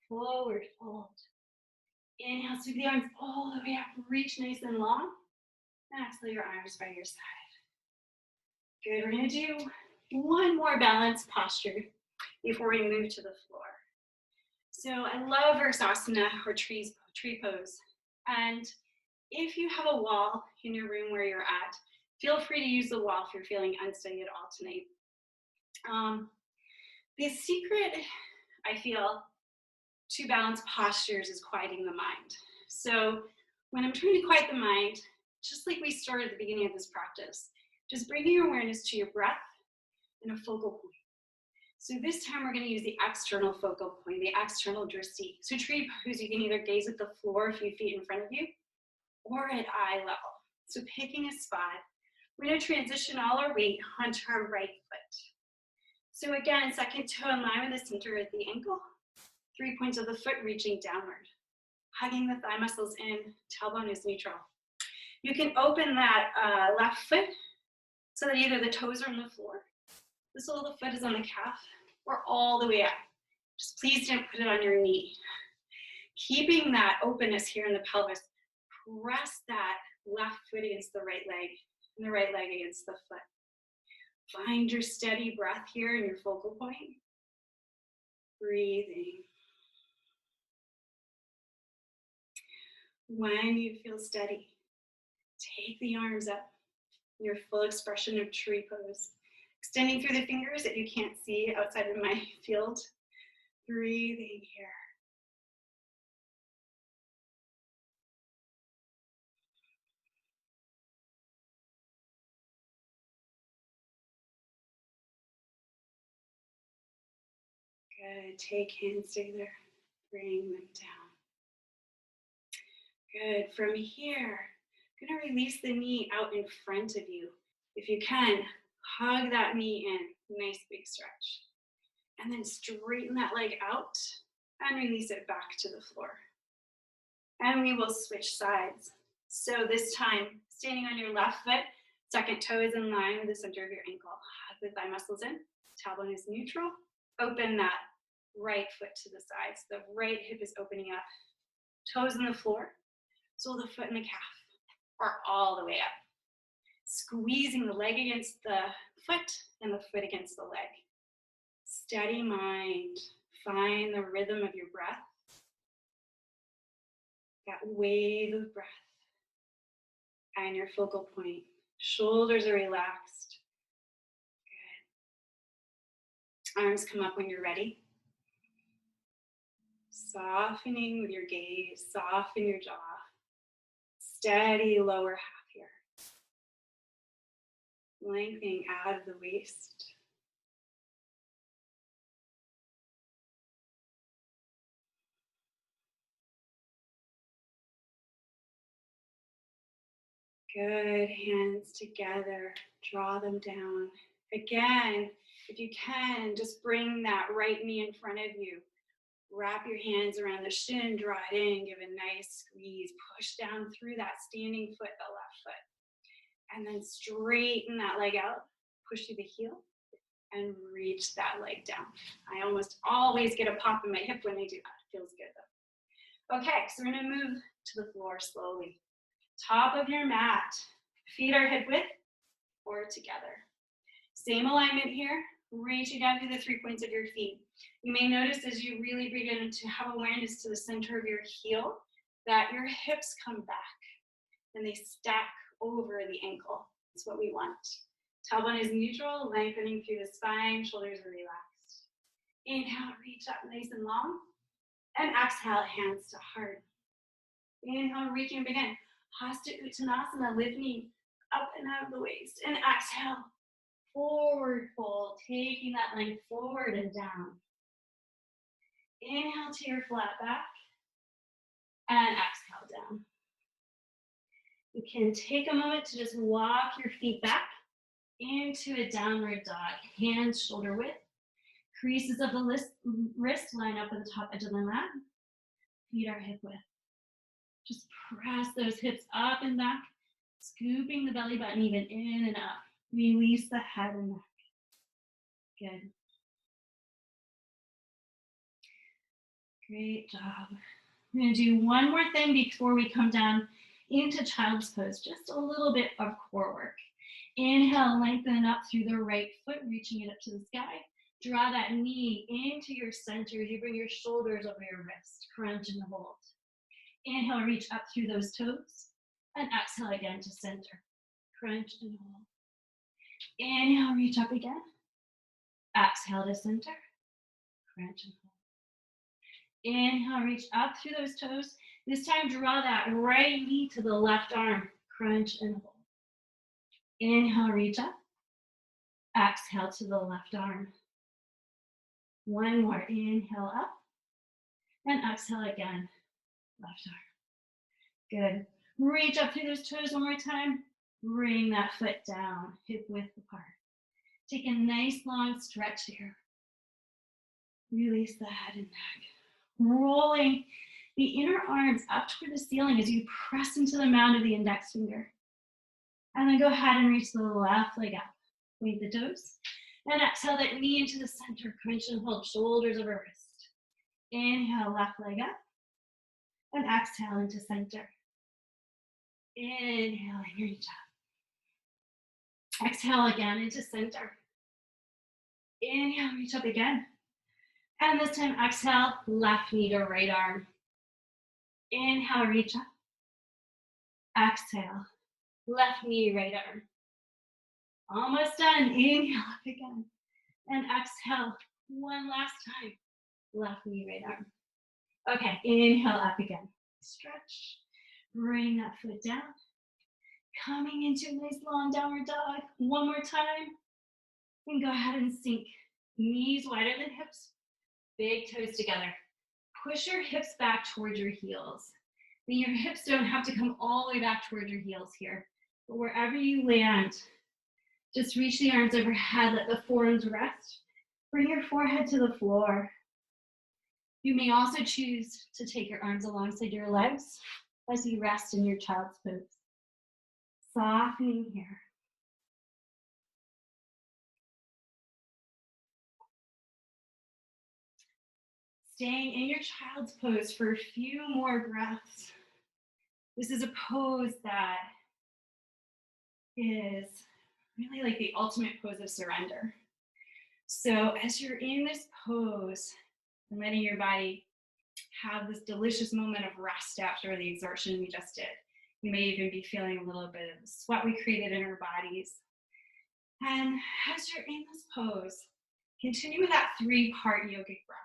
B: Forward fold. Inhale, sweep the arms all the way up. Reach nice and long. And exhale your arms by your side. Good, we're going to do one more balanced posture before we move to the floor. So I love Vrksasana or tree pose. And if you have a wall in your room where you're at, feel free to use the wall if you're feeling unsteady at all tonight. The secret, I feel, to balanced postures is quieting the mind. So when I'm trying to quiet the mind, just like we started at the beginning of this practice, just bringing your awareness to your breath and a focal point. So this time we're going to use the external focal point, the external drishti. So tree pose, you can either gaze at the floor a few feet in front of you or at eye level. So picking a spot, we're going to transition all our weight onto our right foot. So again, second toe in line with the center at the ankle. 3 points of the foot reaching downward. Hugging the thigh muscles in, tailbone is neutral. You can open that left foot so that either the toes are on the floor, the sole of the foot is on the calf, or all the way up. Just please don't put it on your knee. Keeping that openness here in the pelvis, press that left foot against the right leg and the right leg against the foot. Find your steady breath here in your focal point. Breathing. When you feel steady, take the arms up, your full expression of tree pose. Extending through the fingers that you can't see outside of my field. Breathing here. Good, take hands, stay there. Bring them down. Good, from here, I'm gonna release the knee out in front of you. If you can, hug that knee in, nice big stretch. And then straighten that leg out and release it back to the floor. And we will switch sides. So this time, standing on your left foot, second toe is in line with the center of your ankle. Hug the thigh muscles in, tailbone is neutral. Open that right foot to the side. So the right hip is opening up. Toes on the floor, sole of the foot and the calf are all the way up. Squeezing the leg against the foot and the foot against the leg. Steady mind, find the rhythm of your breath. That wave of breath. And your focal point. Shoulders are relaxed. Good. Arms come up when you're ready. Softening with your gaze, soften your jaw. Steady lower half here. Lengthening out of the waist. Good. Hands together. Draw them down. Again, if you can, just bring that right knee in front of you. Wrap your hands around the shin, draw it in, give a nice squeeze. Push down through that standing foot, the left foot. And then straighten that leg out. Push through the heel and reach that leg down. I almost always get a pop in my hip when I do that. It feels good though. Okay, so we're gonna move to the floor slowly. Top of your mat, feet are hip width or together. Same alignment here, reaching down through the 3 points of your feet. You may notice as you really begin to have awareness to the center of your heel that your hips come back and they stack over the ankle. That's what we want. Tailbone is neutral, lengthening through the spine, shoulders are relaxed. Inhale, reach up nice and long. And exhale, hands to heart. Inhale, reach and begin. Hasta Uttanasana, lift knee up and out of the waist. And exhale, forward fold, taking that length forward and down. Inhale to your flat back. And exhale down. You can take a moment to just walk your feet back into a downward dog. Hands shoulder width. Creases of the wrist line up at the top edge of the mat. Feet are hip width. Just press those hips up and back, scooping the belly button even in and up. Release the head and neck. Good. Great job. We're going to do one more thing before we come down into child's pose, just a little bit of core work. Inhale, lengthen up through the right foot, reaching it up to the sky. Draw that knee into your center as you bring your shoulders over your wrist. Crunch and hold. Inhale, reach up through those toes. And exhale again to center. Crunch and hold. Inhale, reach up again. Exhale to center. Crunch and hold. Inhale, reach up through those toes. This time, draw that right knee to the left arm. Crunch and hold. Inhale, reach up. Exhale to the left arm. One more. Inhale up. And exhale again. Left arm. Good. Reach up through those toes one more time. Bring that foot down, hip width apart. Take a nice long stretch here. Release the head and neck. Rolling the inner arms up toward the ceiling as you press into the mound of the index finger. And then go ahead and reach the left leg up. Point the toes. And exhale that knee into the center. Crunch and hold, shoulders over wrist. Inhale, left leg up. And exhale into center. Inhale and reach up. Exhale again into center. Inhale, reach up again. And this time, exhale, left knee to right arm. Inhale, reach up. Exhale, left knee, right arm. Almost done. Inhale up again. And exhale, one last time. Left knee, right arm. Okay, inhale up again. Stretch. Bring that foot down. Coming into a nice long downward dog. One more time. And go ahead and sink. Knees wider than hips. Big toes together. Push your hips back towards your heels. Then your hips don't have to come all the way back towards your heels here. But wherever you land, just reach the arms overhead. Let the forearms rest. Bring your forehead to the floor. You may also choose to take your arms alongside your legs as you rest in your child's pose. Softening here. Staying in your child's pose for a few more breaths. This is a pose that is really like the ultimate pose of surrender. So as you're in this pose and letting your body have this delicious moment of rest after the exertion we just did, you may even be feeling a little bit of the sweat we created in our bodies. And as you're in this pose, continue with that 3-part yogic breath.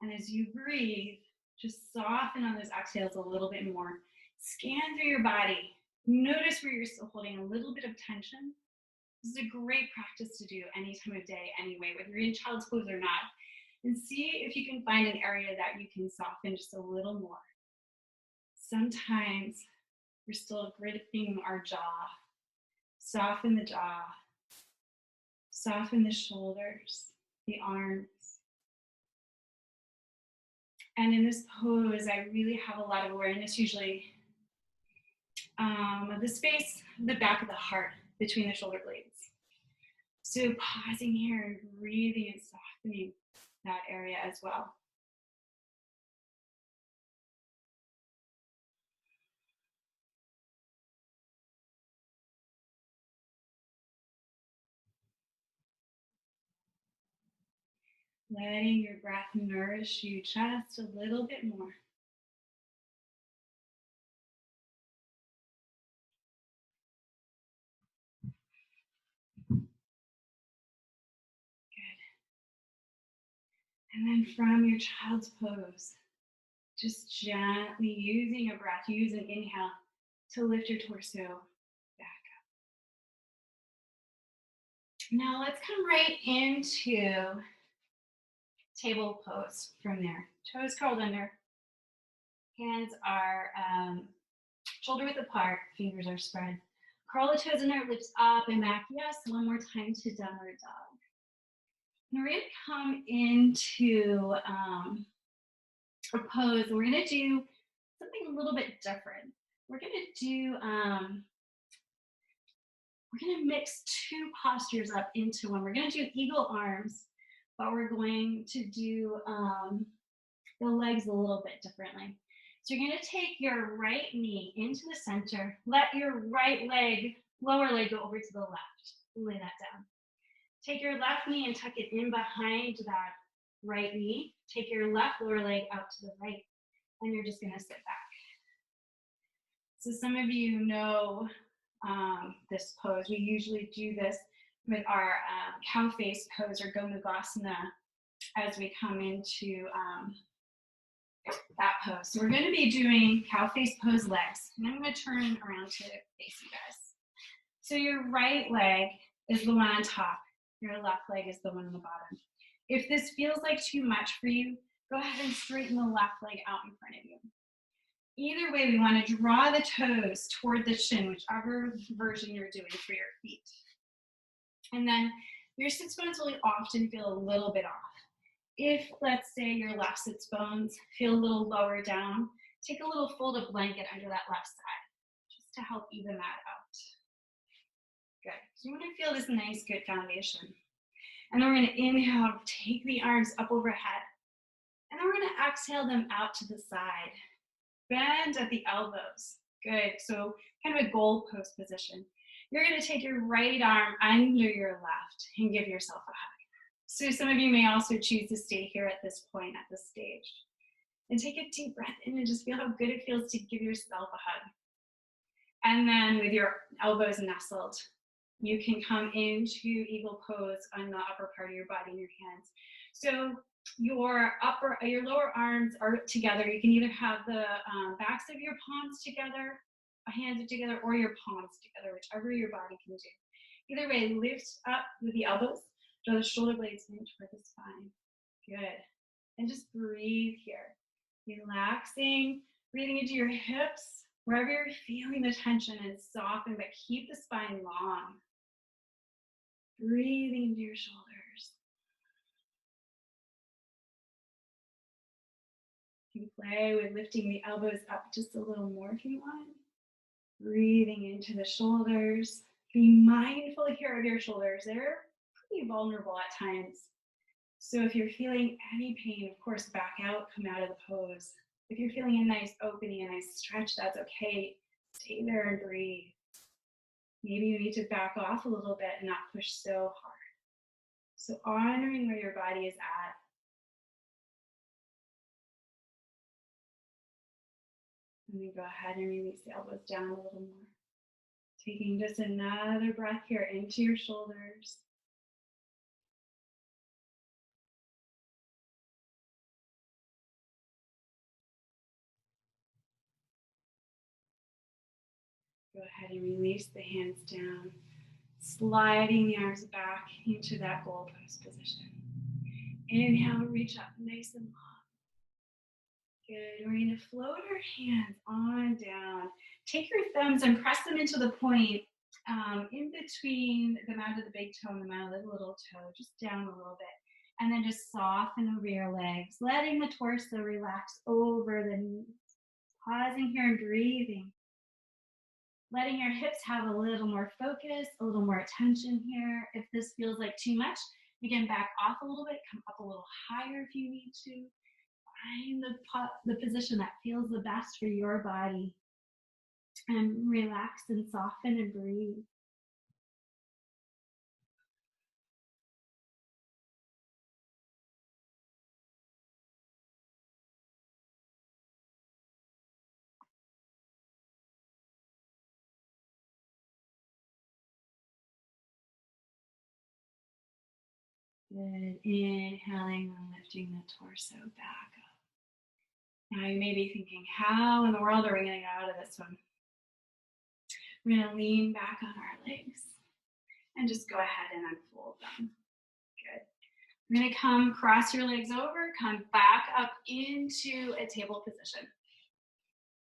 B: And as you breathe, just soften on those exhales a little bit more. Scan through your body. Notice where you're still holding a little bit of tension. This is a great practice to do any time of day anyway, whether you're in child's pose or not. And see if you can find an area that you can soften just a little more. Sometimes
A: We're still gripping our jaw. Soften the jaw. Soften the shoulders, the arms. And in this pose, I really have a lot of awareness usually of the space, the back of the heart between the shoulder blades. So pausing here and breathing and softening that area as well. Letting your breath nourish you just a little bit more. Good. And then from your child's pose, just gently using your breath, use an inhale to lift your torso back up. Now let's come right into table pose from there. Toes curled under, hands are shoulder width apart, fingers are spread. Curl the toes under, lift up and back. Yes, one more time to downward dog. And we're gonna come into a pose. We're gonna do something a little bit different. We're gonna mix two postures up into one. We're gonna do eagle arms, but we're going to do the legs a little bit differently. So you're gonna take your right knee into the center, let your right leg, lower leg go over to the left. Lay that down. Take your left knee and tuck it in behind that right knee. Take your left lower leg out to the right, and you're just gonna sit back. So some of you know this pose. We usually do this with our cow face pose or Gomukhasana as we come into that pose. So we're going to be doing cow face pose legs. And I'm going to turn around to face you guys. So your right leg is the one on top. Your left leg is the one on the bottom. If this feels like too much for you, go ahead and straighten the left leg out in front of you. Either way, we want to draw the toes toward the shin, whichever version you're doing for your feet. And then your sits bones will often feel a little bit off. If, let's say, your left sits bones feel a little lower down, take a little folded blanket under that left side, just to help even that out. Good. So you want to feel this nice, good foundation. And then we're going to inhale, take the arms up overhead. And then we're going to exhale them out to the side. Bend at the elbows. Good. So kind of a goal post position. You're going to take your right arm under your left and give yourself a hug. So some of you may also choose to stay here at this point at this stage. And take a deep breath in and just feel how good it feels to give yourself a hug. And then with your elbows nestled, you can come into eagle pose on the upper part of your body and your hands. So your lower arms are together. You can either have the backs of your palms together, hands together, or your palms together, whichever your body can do. Either way, lift up with the elbows, draw the shoulder blades in toward the spine. Good. And just breathe here. Relaxing, breathing into your hips, wherever you're feeling the tension, and soften, but keep the spine long. Breathing into your shoulders. You can play with lifting the elbows up just a little more if you want. Breathing into the shoulders. Be mindful here of your shoulders. They're pretty vulnerable at times. So if you're feeling any pain, of course, back out, come out of the pose. If you're feeling a nice opening, a nice stretch, that's okay. Stay there and breathe. Maybe you need to back off a little bit and not push so hard. So honoring where your body is at. And then go ahead and release the elbows down a little more. Taking just another breath here into your shoulders. Go ahead and release the hands down, sliding the arms back into that goal post position. Inhale, reach up nice and long. Good. We're going to float our hands on down. Take your thumbs and press them into the point in between the mount of the big toe and the mount of the little toe, just down a little bit. And then just soften over your legs, letting the torso relax over the knees. Pausing here and breathing. Letting your hips have a little more focus, a little more attention here. If this feels like too much, again, back off a little bit, come up a little higher if you need to. Find the position that feels the best for your body. And relax and soften and breathe. Good. Inhaling and lifting the torso back up. Now you may be thinking, how in the world are we going to get out of this one? We're going to lean back on our legs and just go ahead and unfold them. Good. We're going to come cross your legs over, come back up into a table position.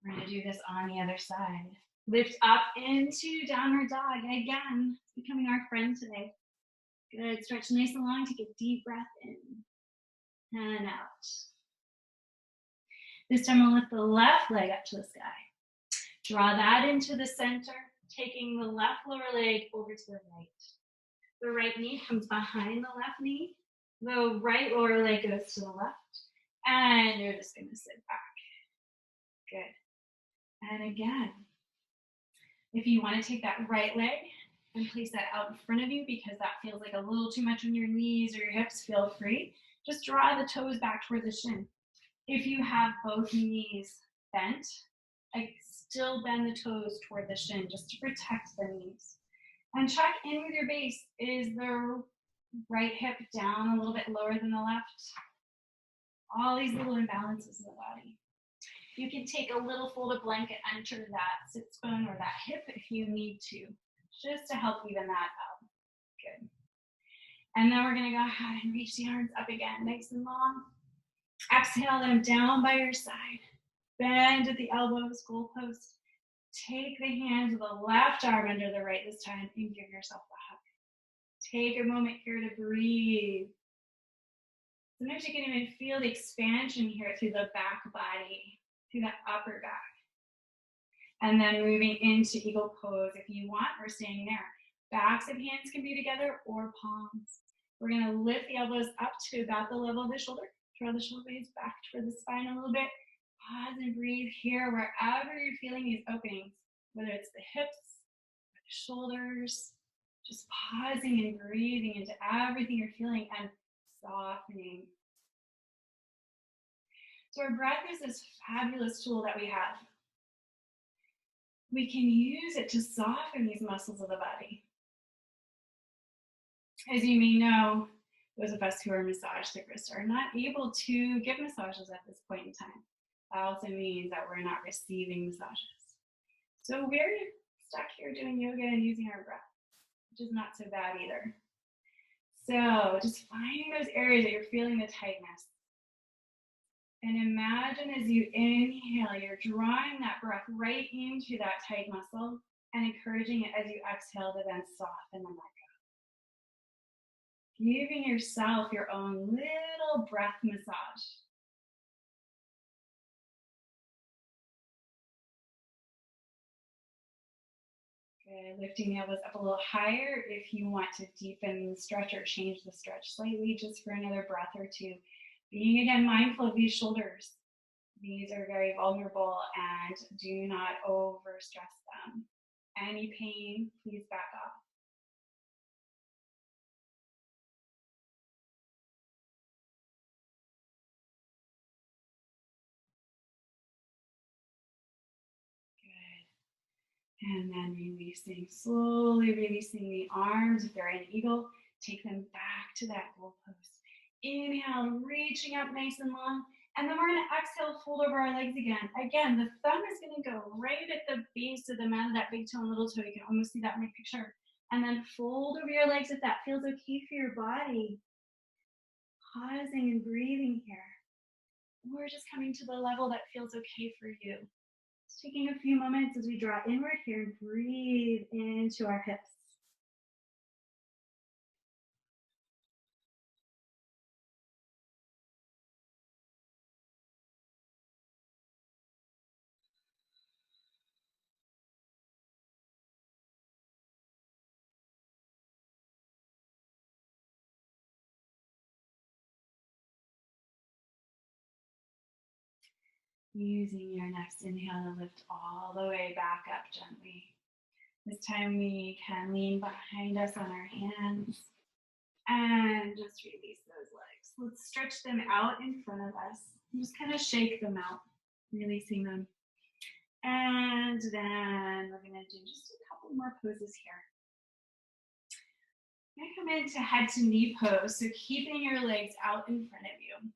A: We're going to do this on the other side. Lift up into downward dog. Again, it's becoming our friend today. Good. Stretch nice and long. Take a deep breath in and out. This time we'll lift the left leg up to the sky. Draw that into the center, taking the left lower leg over to the right. The right knee comes behind the left knee. The right lower leg goes to the left. And you're just going to sit back. Good. And again, if you want to take that right leg and place that out in front of you because that feels like a little too much on your knees or your hips, feel free. Just draw the toes back toward the shin. If you have both knees bent, I still bend the toes toward the shin just to protect the knees. And check in with your base. Is the right hip down a little bit lower than the left? All these little imbalances in the body. You can take a little folded blanket under that sits bone or that hip if you need to, just to help even that out. Good. And then we're going to go ahead and reach the arms up again, nice and long. Exhale them down by your side. Bend at the elbows, goalpost. Take the hands of the left arm under the right this time and give yourself a hug. Take a moment here to breathe. Sometimes you can even feel the expansion here through the back body, through that upper back. And then moving into eagle pose if you want, or staying there. Backs of hands can be together or palms. We're going to lift the elbows up to about the level of the shoulder. Draw the shoulder blades back toward the spine a little bit. Pause and breathe here wherever you're feeling these openings, whether it's the hips or the shoulders. Just pausing and breathing into everything you're feeling and softening. So our breath is this fabulous tool that we have. We can use it to soften these muscles of the body. As you may know, those of us who are massage therapists are not able to give massages at this point in time. That also means that we're not receiving massages. So we're stuck here doing yoga and using our breath, which is not so bad either. So just finding those areas that you're feeling the tightness. And imagine as you inhale, you're drawing that breath right into that tight muscle and encouraging it as you exhale to then soften and let go. Giving yourself your own little breath massage. Good. Lifting the elbows up a little higher if you want to deepen the stretch or change the stretch slightly just for another breath or two. Being again mindful of these shoulders. These are very vulnerable and do not overstress them. Any pain, please back off. And then releasing, slowly releasing the arms. If they're in eagle, take them back to that goalpost. Inhale, reaching up nice and long. And then we're going to exhale, fold over our legs again. Again, the thumb is going to go right at the base of the mat of that big toe and little toe. You can almost see that in my picture. And then fold over your legs if that feels okay for your body. Pausing and breathing here. or just coming to the level that feels okay for you. Just taking a few moments as we draw inward here and breathe into our hips. Using your next inhale to lift all the way back up gently. This time we can lean behind us on our hands and just release those legs. Let's stretch them out in front of us and just kind of shake them out, releasing them. And then we're going to do just a couple more poses here. You're going to come into head to knee pose, so keeping your legs out in front of you.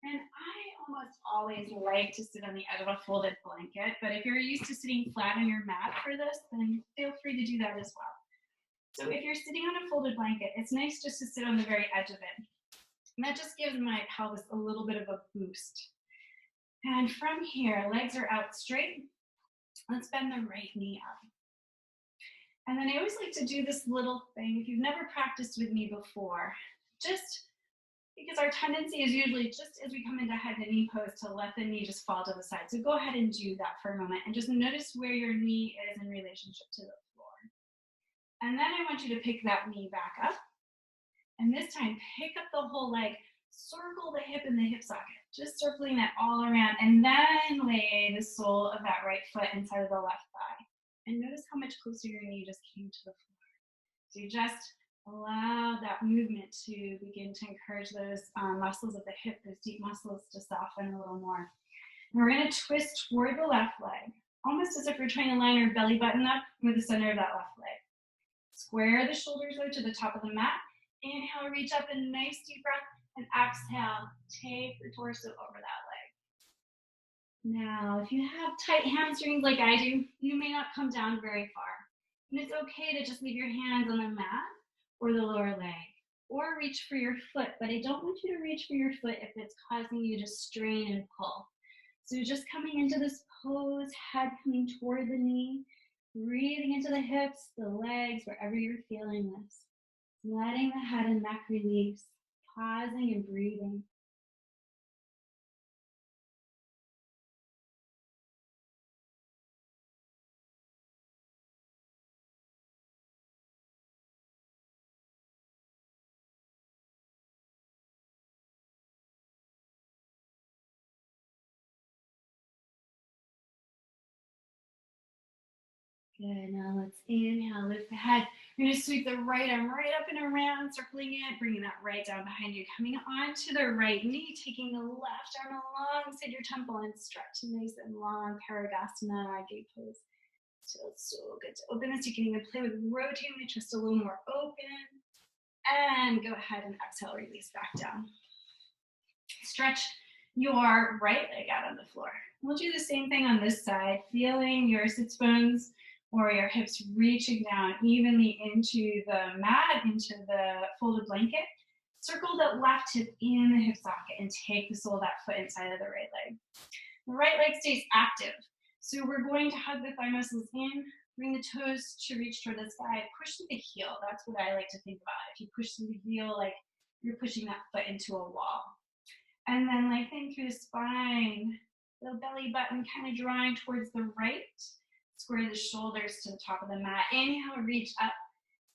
A: And I almost always like to sit on the edge of a folded blanket, but if you're used to sitting flat on your mat for this, then feel free to do that as well. So if you're sitting on a folded blanket, it's nice just to sit on the very edge of it. And that just gives my pelvis a little bit of a boost. And from here, legs are out straight. Let's bend the right knee up. And then I always like to do this little thing. If you've never practiced with me before, just because our tendency is usually just as we come into head to knee pose to let the knee just fall to the side. So go ahead and do that for a moment and just notice where your knee is in relationship to the floor. And then I want you to pick that knee back up. And this time, pick up the whole leg, circle the hip in the hip socket, just circling that all around, and then lay the sole of that right foot inside of the left thigh. And notice how much closer your knee just came to the floor. So you just allow that movement to begin to encourage those muscles of the hip, those deep muscles to soften a little more. And we're going to twist toward the left leg, almost as if we're trying to line our belly button up with the center of that left leg. Square the shoulders though to the top of the mat. Inhale, reach up, a nice deep breath, and exhale, take the torso over that leg. Now, if you have tight hamstrings like I do, you may not come down very far. And it's okay to just leave your hands on the mat or the lower leg, or reach for your foot, but I don't want you to reach for your foot if it's causing you to strain and pull. So just coming into this pose, head coming toward the knee, breathing into the hips, the legs, wherever you're feeling this. Letting the head and neck release, pausing and breathing. Good, now let's inhale, lift the head. You're gonna sweep the right arm right up and around, circling it, bringing that right down behind you, coming onto the right knee, taking the left arm alongside your temple and stretch nice and long, Parigasana, gate pose. Feels so good to open this. You can even play with rotating the chest a little more open. And go ahead and exhale, release back down. Stretch your right leg out on the floor. We'll do the same thing on this side, feeling your sits bones or your hips reaching down evenly into the mat, into the folded blanket. Circle the left hip in the hip socket and take the sole of that foot inside of the right leg. The right leg stays active. So we're going to hug the thigh muscles in, bring the toes to reach toward the sky, push through the heel. That's what I like to think about. If you push through the heel, like you're pushing that foot into a wall. And then lengthen through the spine, the belly button kind of drawing towards the right. Square the shoulders to the top of the mat. Inhale, reach up.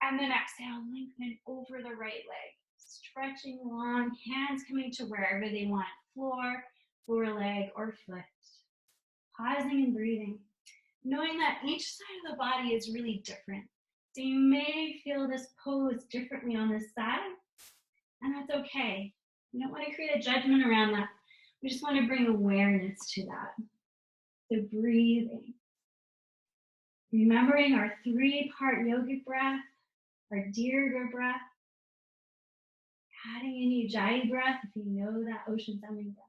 A: And then exhale, lengthen over the right leg. Stretching long, hands coming to wherever they want. Floor, lower leg, or foot. Pausing and breathing. Knowing that each side of the body is really different. So you may feel this pose differently on this side, and that's okay. We don't want to create a judgment around that. We just want to bring awareness to that. So breathing. Remembering our 3-part yogic breath, our Dirga breath. Adding in Ujjayi breath if you know that ocean sounding breath.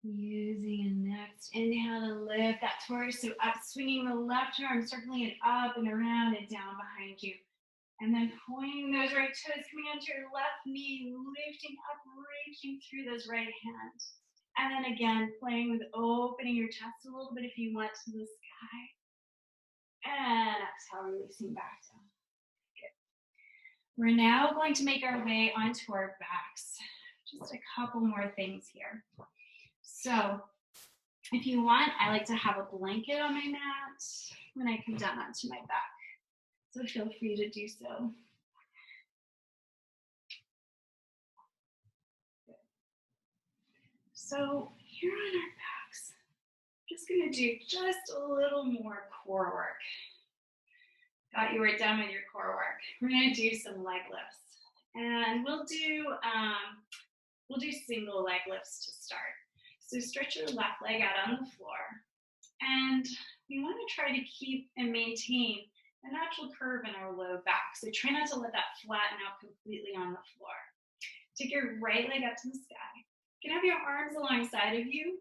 A: Using a next inhale to lift that torso up, swinging the left arm, circling it up and around and down behind you. And then pointing those right toes, coming onto your left knee, lifting up, reaching through those right hands. And then again, playing with opening your chest a little bit if you want to the sky. And exhale, releasing back down. Good. We're now going to make our way onto our backs. Just a couple more things here. So if you want, I like to have a blanket on my mat when I come down onto my back. So feel free to do so. So here on our backs, I'm just gonna do just a little more core work. Got you right done with your core work. We're gonna do some leg lifts. And we'll do single leg lifts to start. So stretch your left leg out on the floor. And we want to try to keep and maintain a natural curve in our low back. So try not to let that flatten out completely on the floor. Take your right leg up to the sky. You can have your arms alongside of you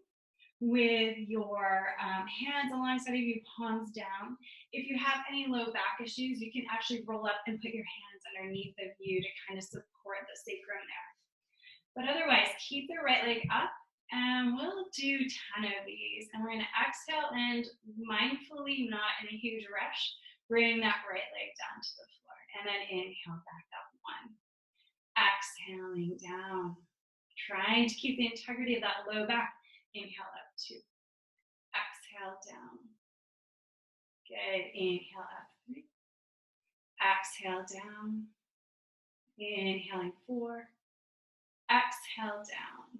A: with your hands alongside of you, palms down. If you have any low back issues, you can actually roll up and put your hands underneath of you to kind of support the sacrum there. But otherwise, keep the right leg up, and we'll do 10 of these. And we're going to exhale and mindfully, not in a huge rush, bring that right leg down to the floor. And then inhale back up 1. Exhaling down. Trying to keep the integrity of that low back. Inhale up 2. Exhale down. Good. Inhale up 3. Exhale down. Inhaling 4. Exhale down.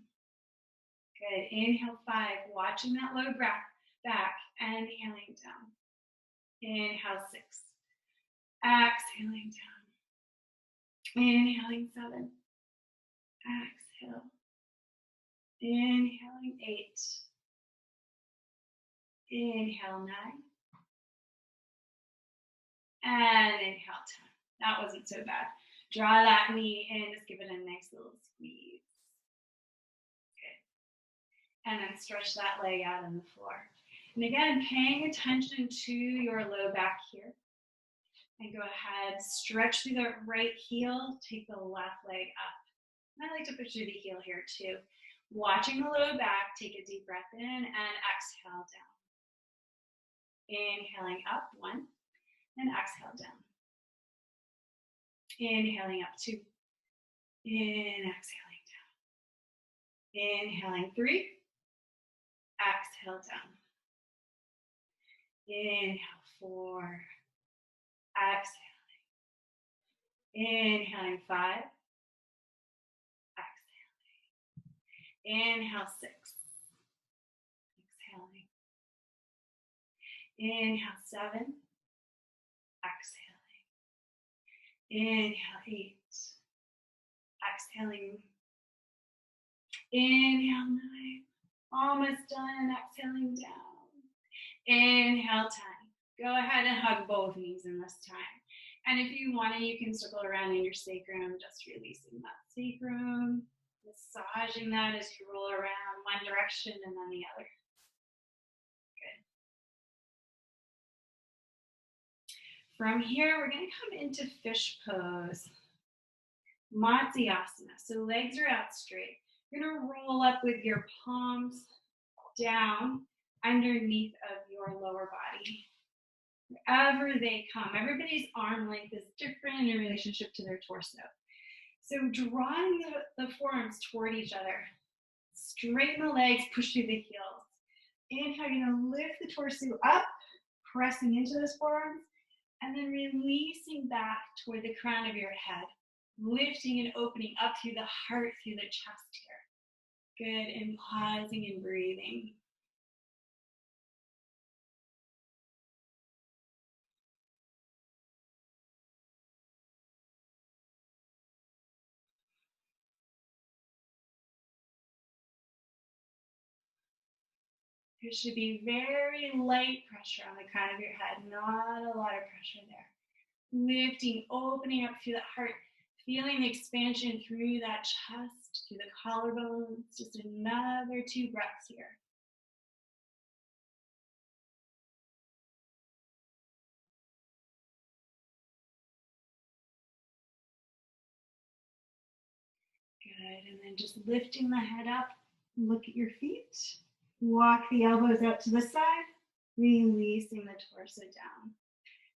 A: Good. Inhale 5. Watching that low back. And inhaling down. Inhale 6. Exhaling down. Inhaling 7. Exhale. Inhaling 8. Inhale 9. And inhale 10. That wasn't so bad. Draw that knee in, just give it a nice little squeeze. Good. And then stretch that leg out on the floor. And again, paying attention to your low back here. And go ahead, stretch through the right heel, take the left leg up. And I like to push through the heel here too. Watching the low back, take a deep breath in and exhale down. Inhaling up 1 and exhale down. Inhaling up 2 and exhaling down. Inhaling 3, exhale down. Inhale 4, exhaling. Inhaling 5, exhaling. Inhale 6, exhaling. Inhale 7, exhaling. Inhale 8, exhaling. Inhale 9, almost done, exhaling down. Inhale 10. Go ahead and hug both knees in this time. And if you want to, you can circle around in your sacrum, just releasing that sacrum, massaging that as you roll around one direction and then the other. Good. From here, we're going to come into fish pose. Matsyasana. So legs are out straight. You're going to roll up with your palms down underneath of your lower body. Wherever they come. Everybody's arm length is different in relationship to their torso. So drawing the forearms toward each other. Straighten the legs, push through the heels. Inhale, you're going to lift the torso up, pressing into those forearms, and then releasing back toward the crown of your head. Lifting and opening up through the heart, through the chest here. Good, and pausing and breathing. There should be very light pressure on the crown of your head, not a lot of pressure there. Lifting, opening up through the heart, feeling the expansion through that chest. wrist, through the collarbones. Just another 2 breaths here. Good, and then just lifting the head up, look at your feet. Walk the elbows out to the side, releasing the torso down.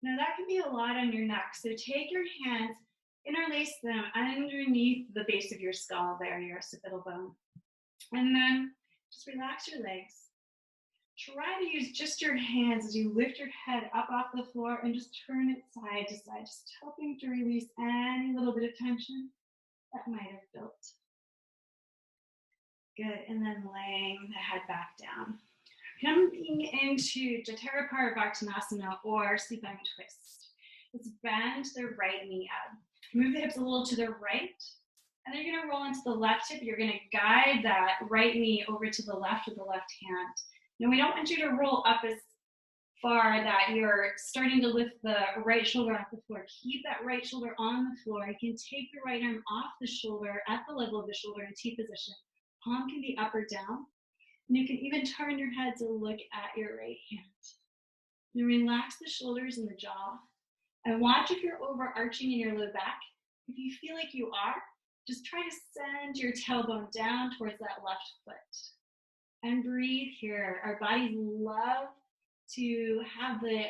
A: Now that can be a lot on your neck, so take your hands, interlace them underneath the base of your skull there, your occipital bone. And then just relax your legs. Try to use just your hands as you lift your head up off the floor and just turn it side to side, just helping to release any little bit of tension that might have built. Good, and then laying the head back down. Coming into Jatara Parvartanasana or supine twist. Let's bend the right knee up. Move the hips a little to the right, and then you're gonna roll into the left hip. You're gonna guide that right knee over to the left with the left hand. Now we don't want you to roll up as far that you're starting to lift the right shoulder off the floor. Keep that right shoulder on the floor. You can take the right arm off the shoulder at the level of the shoulder in T position. Palm can be up or down. And you can even turn your head to look at your right hand. And relax the shoulders and the jaw. And watch if you're overarching in your low back. If you feel like you are, just try to send your tailbone down towards that left foot. And breathe here. Our bodies love to have the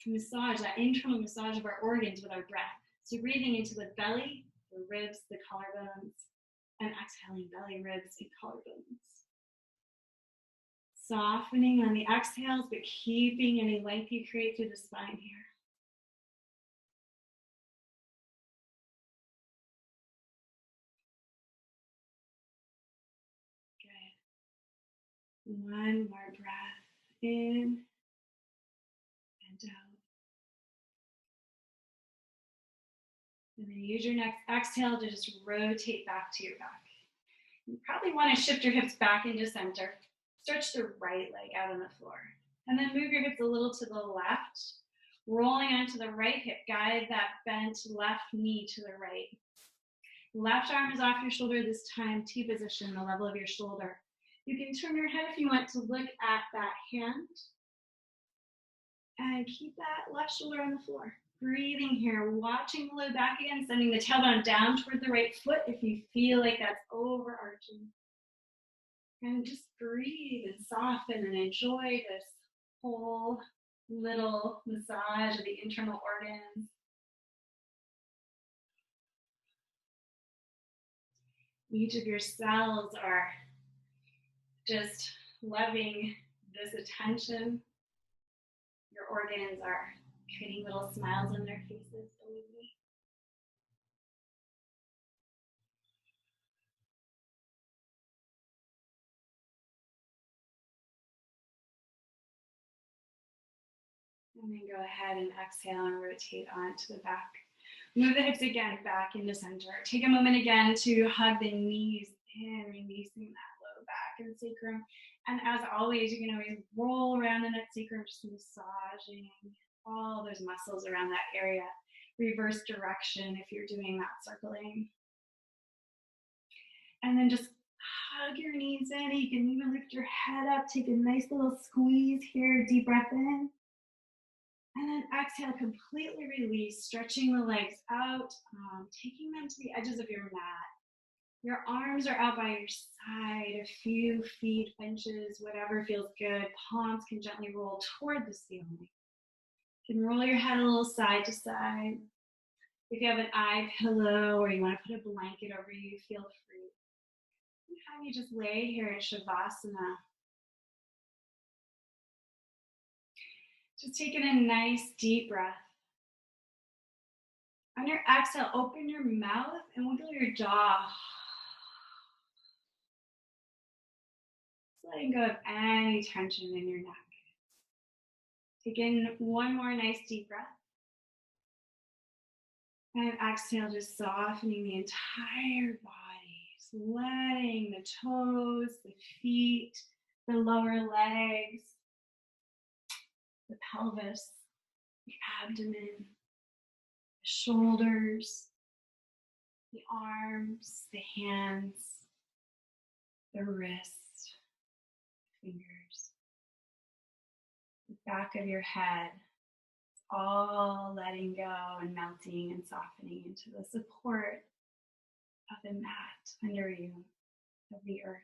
A: massage, that internal massage of our organs with our breath. So breathing into the belly, the ribs, the collarbones, and exhaling belly, ribs, and collarbones. Softening on the exhales, but keeping any length you create through the spine here. Good. One more breath in and out. And then use your next exhale to just rotate back to your back. You probably want to shift your hips back into center. Stretch the right leg out on the floor. And then move your hips a little to the left. Rolling onto the right hip. Guide that bent left knee to the right. Left arm is off your shoulder this time, T position, the level of your shoulder. You can turn your head if you want to look at that hand. And keep that left shoulder on the floor. Breathing here, watching the low back again, sending the tailbone down toward the right foot if you feel like that's overarching. And just breathe and soften and enjoy this whole little massage of the internal organs. Each of your cells are just loving this attention. Your organs are creating little smiles on their faces, believe me. And then go ahead and exhale and rotate onto the back. Move the hips again back into center. Take a moment again to hug the knees in, releasing that low back and sacrum. And as always, you can always roll around in that sacrum, just massaging all those muscles around that area. Reverse direction if you're doing that circling. And then just hug your knees in. You can even lift your head up. Take a nice little squeeze here. Deep breath in. And then exhale, completely release, stretching the legs out, taking them to the edges of your mat. Your arms are out by your side, a few feet, inches, whatever feels good. Palms can gently roll toward the ceiling. You can roll your head a little side to side. If you have an eye pillow or you want to put a blanket over you, feel free. And have you just lay here in Shavasana. Just taking a nice deep breath. On your exhale, open your mouth and wiggle your jaw. Letting go of any tension in your neck. Take in one more nice deep breath. And exhale, just softening the entire body. Just letting the toes, the feet, the lower legs, the pelvis, the abdomen, the shoulders, the arms, the hands, the wrist, fingers, the back of your head, all letting go and melting and softening into the support of the mat under you, of the earth.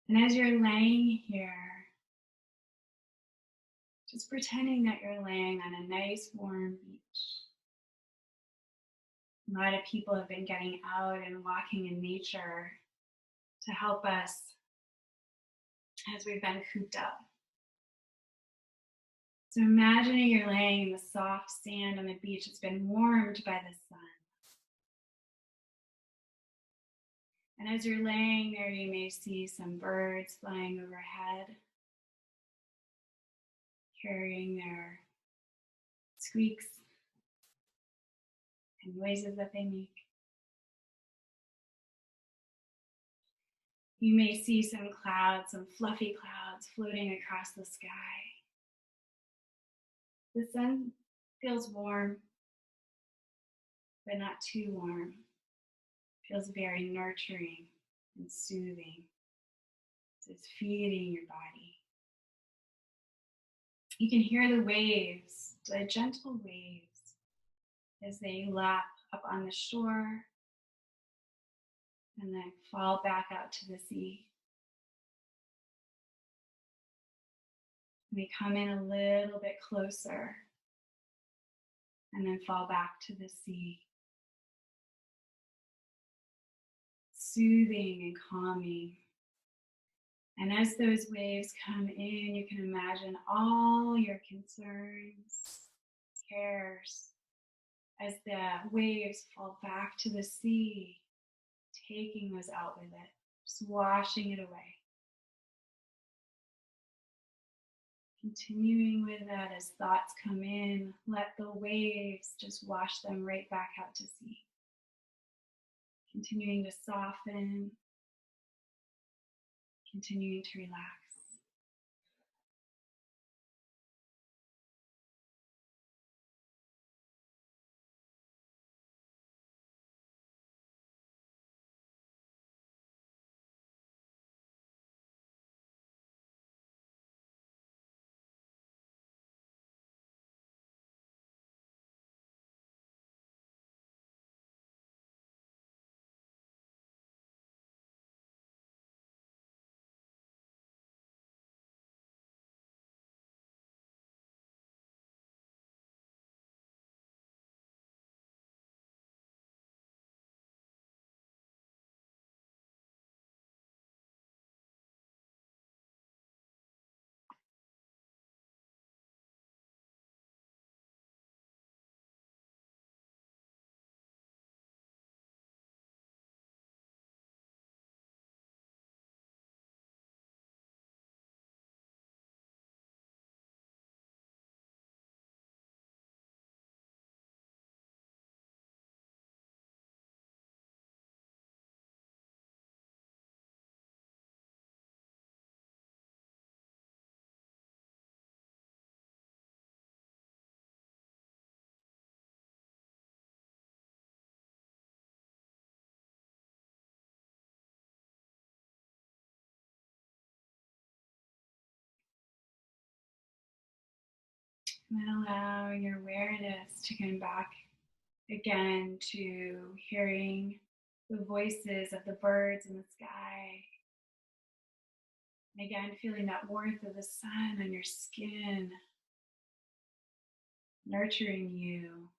A: And as you're laying here, just pretending that you're laying on a nice warm beach. A lot of people have been getting out and walking in nature to help us as we've been cooped up. So imagining you're laying in the soft sand on the beach that's been warmed by the sun. And as you're laying there, you may see some birds flying overhead, carrying their squeaks and noises that they make. You may see some clouds, some fluffy clouds floating across the sky. The sun feels warm, but not too warm. It feels very nurturing and soothing. It's feeding your body. You can hear the waves, the gentle waves, as they lap up on the shore and then fall back out to the sea. They come in a little bit closer and then fall back to the sea. Soothing and calming. And as those waves come in, you can imagine all your concerns, cares, as the waves fall back to the sea, taking those out with it, just washing it away. Continuing with that as thoughts come in, let the waves just wash them right back out to sea. Continuing to soften, continuing to relax. And then allow your awareness to come back again to hearing the voices of the birds in the sky. And again, feeling that warmth of the sun on your skin, nurturing you.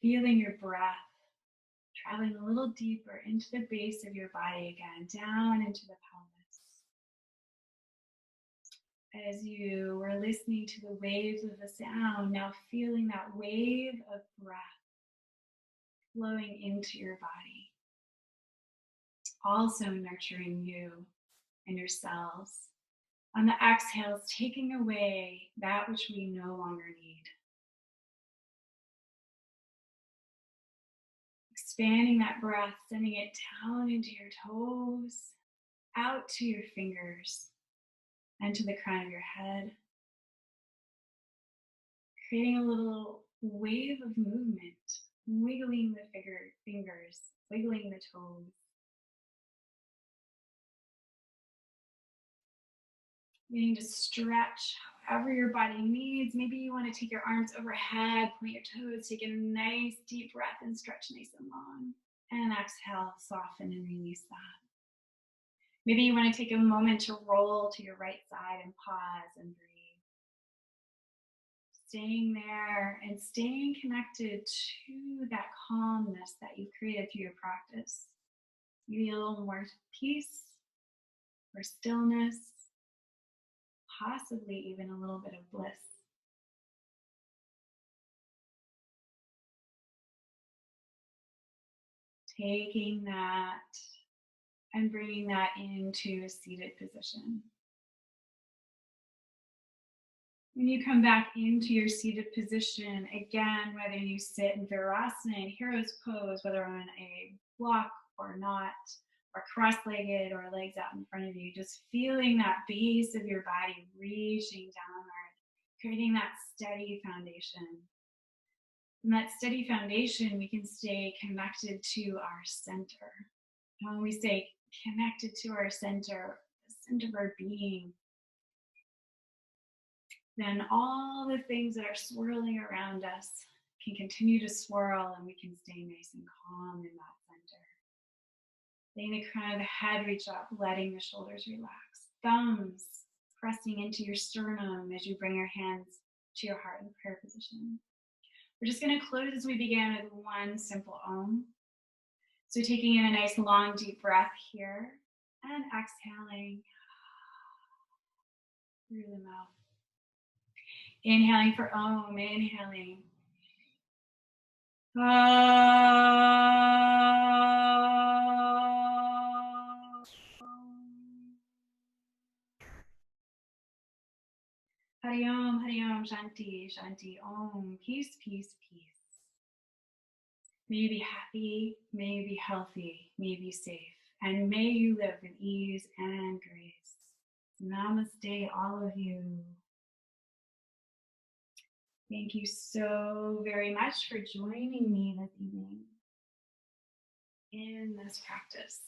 A: Feeling your breath traveling a little deeper into the base of your body again, down into the pelvis. As you were listening to the waves of the sound, now feeling that wave of breath flowing into your body. Also nurturing you and your cells. On the exhales, taking away that which we no longer need. Expanding that breath, sending it down into your toes, out to your fingers, and to the crown of your head. Creating a little wave of movement wiggling the fingers, wiggling the toes. Beginning to stretch however your body needs. Maybe you want to take your arms overhead, point your toes, take a nice deep breath and stretch nice and long. And exhale, soften and release that. Maybe you want to take a moment to roll to your right side and pause and breathe. Staying there and staying connected to that calmness that you've created through your practice. You feel a little more peace or stillness, possibly even a little bit of bliss. Taking that and bringing that into a seated position. When you come back into your seated position, again, whether you sit in Virasana, hero's pose, whether on a block or not, or cross-legged or legs out in front of you, just feeling that base of your body reaching downward, creating that steady foundation. From that steady foundation, we can stay connected to our center. And when we stay connected to our center, the center of our being, then all the things that are swirling around us can continue to swirl and we can stay nice and calm in that center. Letting the crown of the head reach up, letting the shoulders relax. Thumbs pressing into your sternum as you bring your hands to your heart in prayer position. We're just going to close as we began with one simple Om. So taking in a nice long deep breath here and exhaling through the mouth. Inhaling for Om, inhaling. Hari Om, Shanti, Shanti, Om, peace, peace, peace. May you be happy, may you be healthy, may you be safe, and may you live in ease and grace. Namaste, all of you. Thank you so very much for joining me this evening in this practice.